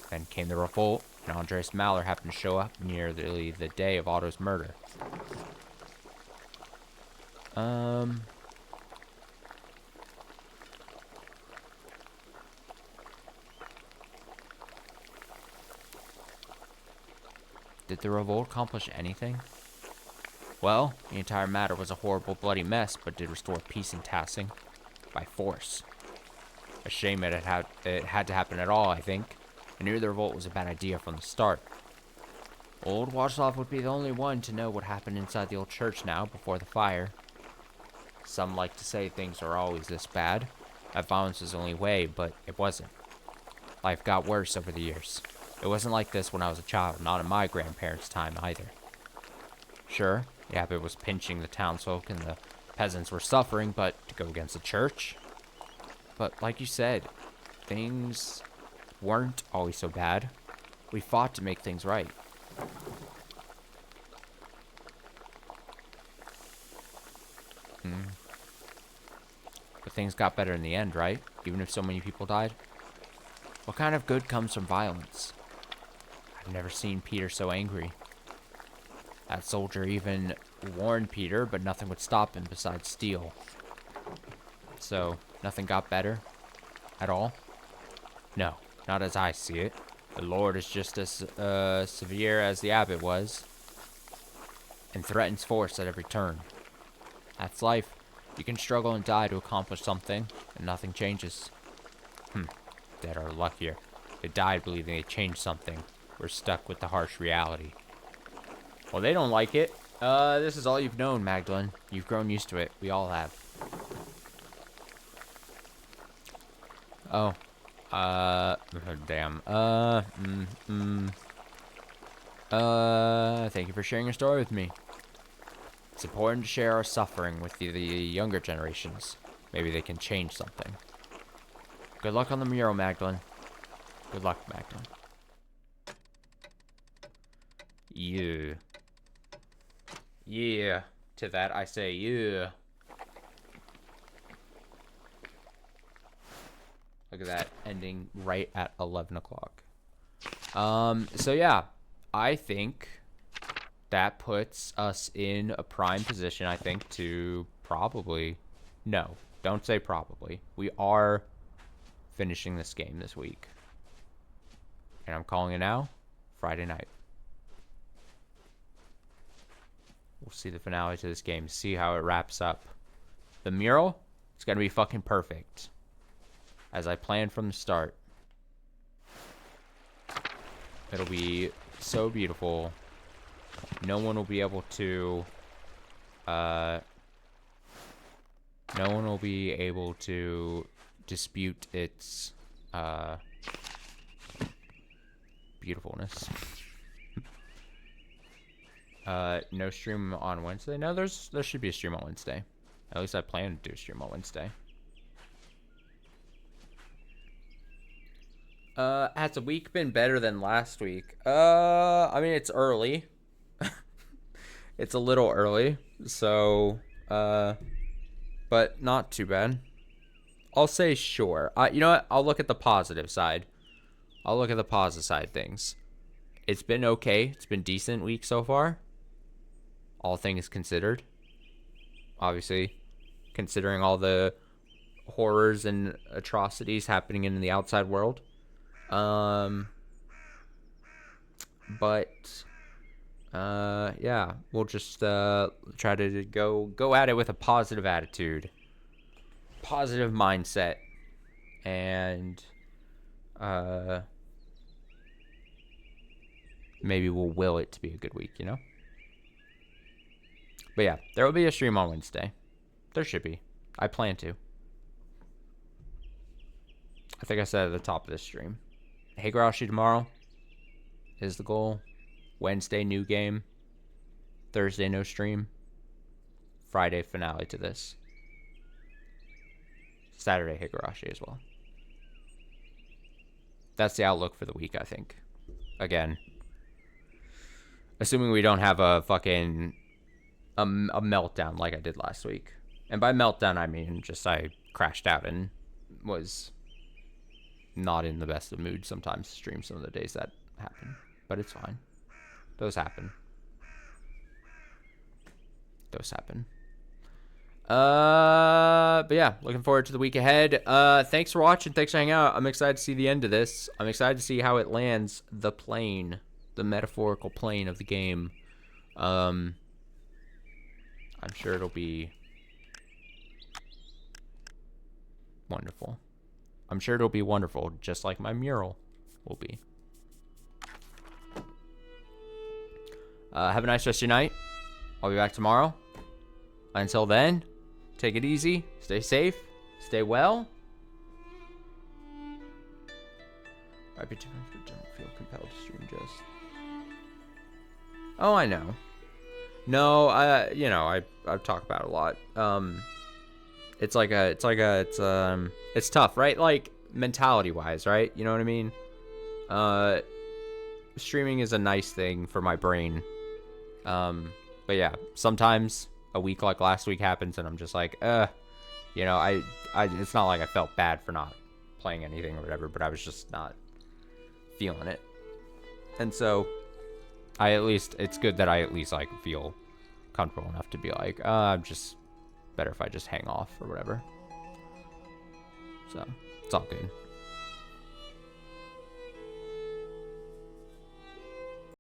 Then came the revolt, and Andres Maller happened to show up nearly the day of Otto's murder. Did the revolt accomplish anything? Well, the entire matter was a horrible, bloody mess, but did restore peace in Tassing. By force. A shame it had to happen at all, I think. I knew the revolt was a bad idea from the start. Old Watchlaw would be the only one to know what happened inside the old church now, before the fire. Some like to say things are always this bad. That violence was the only way, but it wasn't. Life got worse over the years. It wasn't like this when I was a child, not in my grandparents' time either. Sure, the abbot was pinching the townsfolk and the peasants were suffering, but to go against the church? But like you said, things weren't always so bad. We fought to make things right. But things got better in the end, right? Even if so many people died? What kind of good comes from violence? I've never seen Peter so angry. That soldier even warned Peter, but nothing would stop him besides steel. So, nothing got better? At all? No, not as I see it. The Lord is just as severe as the abbot was, and threatens force at every turn. That's life. You can struggle and die to accomplish something, and nothing changes. Dead are luckier. They died believing they changed something. We're stuck with the harsh reality. Well, they don't like it. This is all you've known, Magdalene. You've grown used to it. We all have. Oh. Damn. Thank you for sharing your story with me. It's important to share our suffering with the younger generations. Maybe they can change something. Good luck on the mural, Magdalene. Good luck, Magdalene. Yeah. Yeah. To that I say, yeah. Look at that, ending right at 11 o'clock. So yeah, I think that puts us in a prime position, I think, to probably... No, don't say probably. We are finishing this game this week. And I'm calling it now, Friday night. We'll see the finale to this game, see how it wraps up. The mural, it's going to be fucking perfect. As I planned from the start. It'll be so beautiful. No one will be able to... no one will be able to dispute its beautifulness. No stream on Wednesday? No, there should be a stream on Wednesday. At least I plan to do a stream on Wednesday. Has the week been better than last week? I mean, it's early. It's a little early, so, but not too bad. I'll say sure. You know what? I'll look at the positive side. I'll look at the positive side of things. It's been okay. It's been decent week so far. All things considered. Obviously, considering all the horrors and atrocities happening in the outside world. Yeah, we'll just try to go at it with a positive attitude, positive mindset, and maybe we'll will it to be a good week, you know? But yeah, there will be a stream on Wednesday. There should be. I plan to. I think I said at the top of this stream. Higurashi tomorrow is the goal. Wednesday, new game. Thursday, no stream. Friday, finale to this. Saturday, Higurashi as well. That's the outlook for the week, I think. Again. Assuming we don't have a fucking... a meltdown like I did last week. And by meltdown, I mean just I crashed out and was not in the best of mood sometimes to stream some of the days that happen. But it's fine. Those happen. Those happen. But yeah, looking forward to the week ahead. Thanks for watching. Thanks for hanging out. I'm excited to see the end of this. I'm excited to see how it lands the plane. the metaphorical plane of the game, I'm sure it'll be wonderful. I'm sure it'll be wonderful, just like my mural will be. Have a nice rest of your night. I'll be back tomorrow. Until then, take it easy, stay safe, stay well. I don't feel compelled to stream just. Oh, I know. No, I've talked about it a lot. It's tough, right? Like mentality wise, right? You know what I mean? Streaming is a nice thing for my brain. But yeah, sometimes a week like last week happens and I'm just like, it's not like I felt bad for not playing anything or whatever, but I was just not feeling it. And so it's good that I at least like feel comfortable enough to be like, I'm just better if I just hang off or whatever. So it's all good.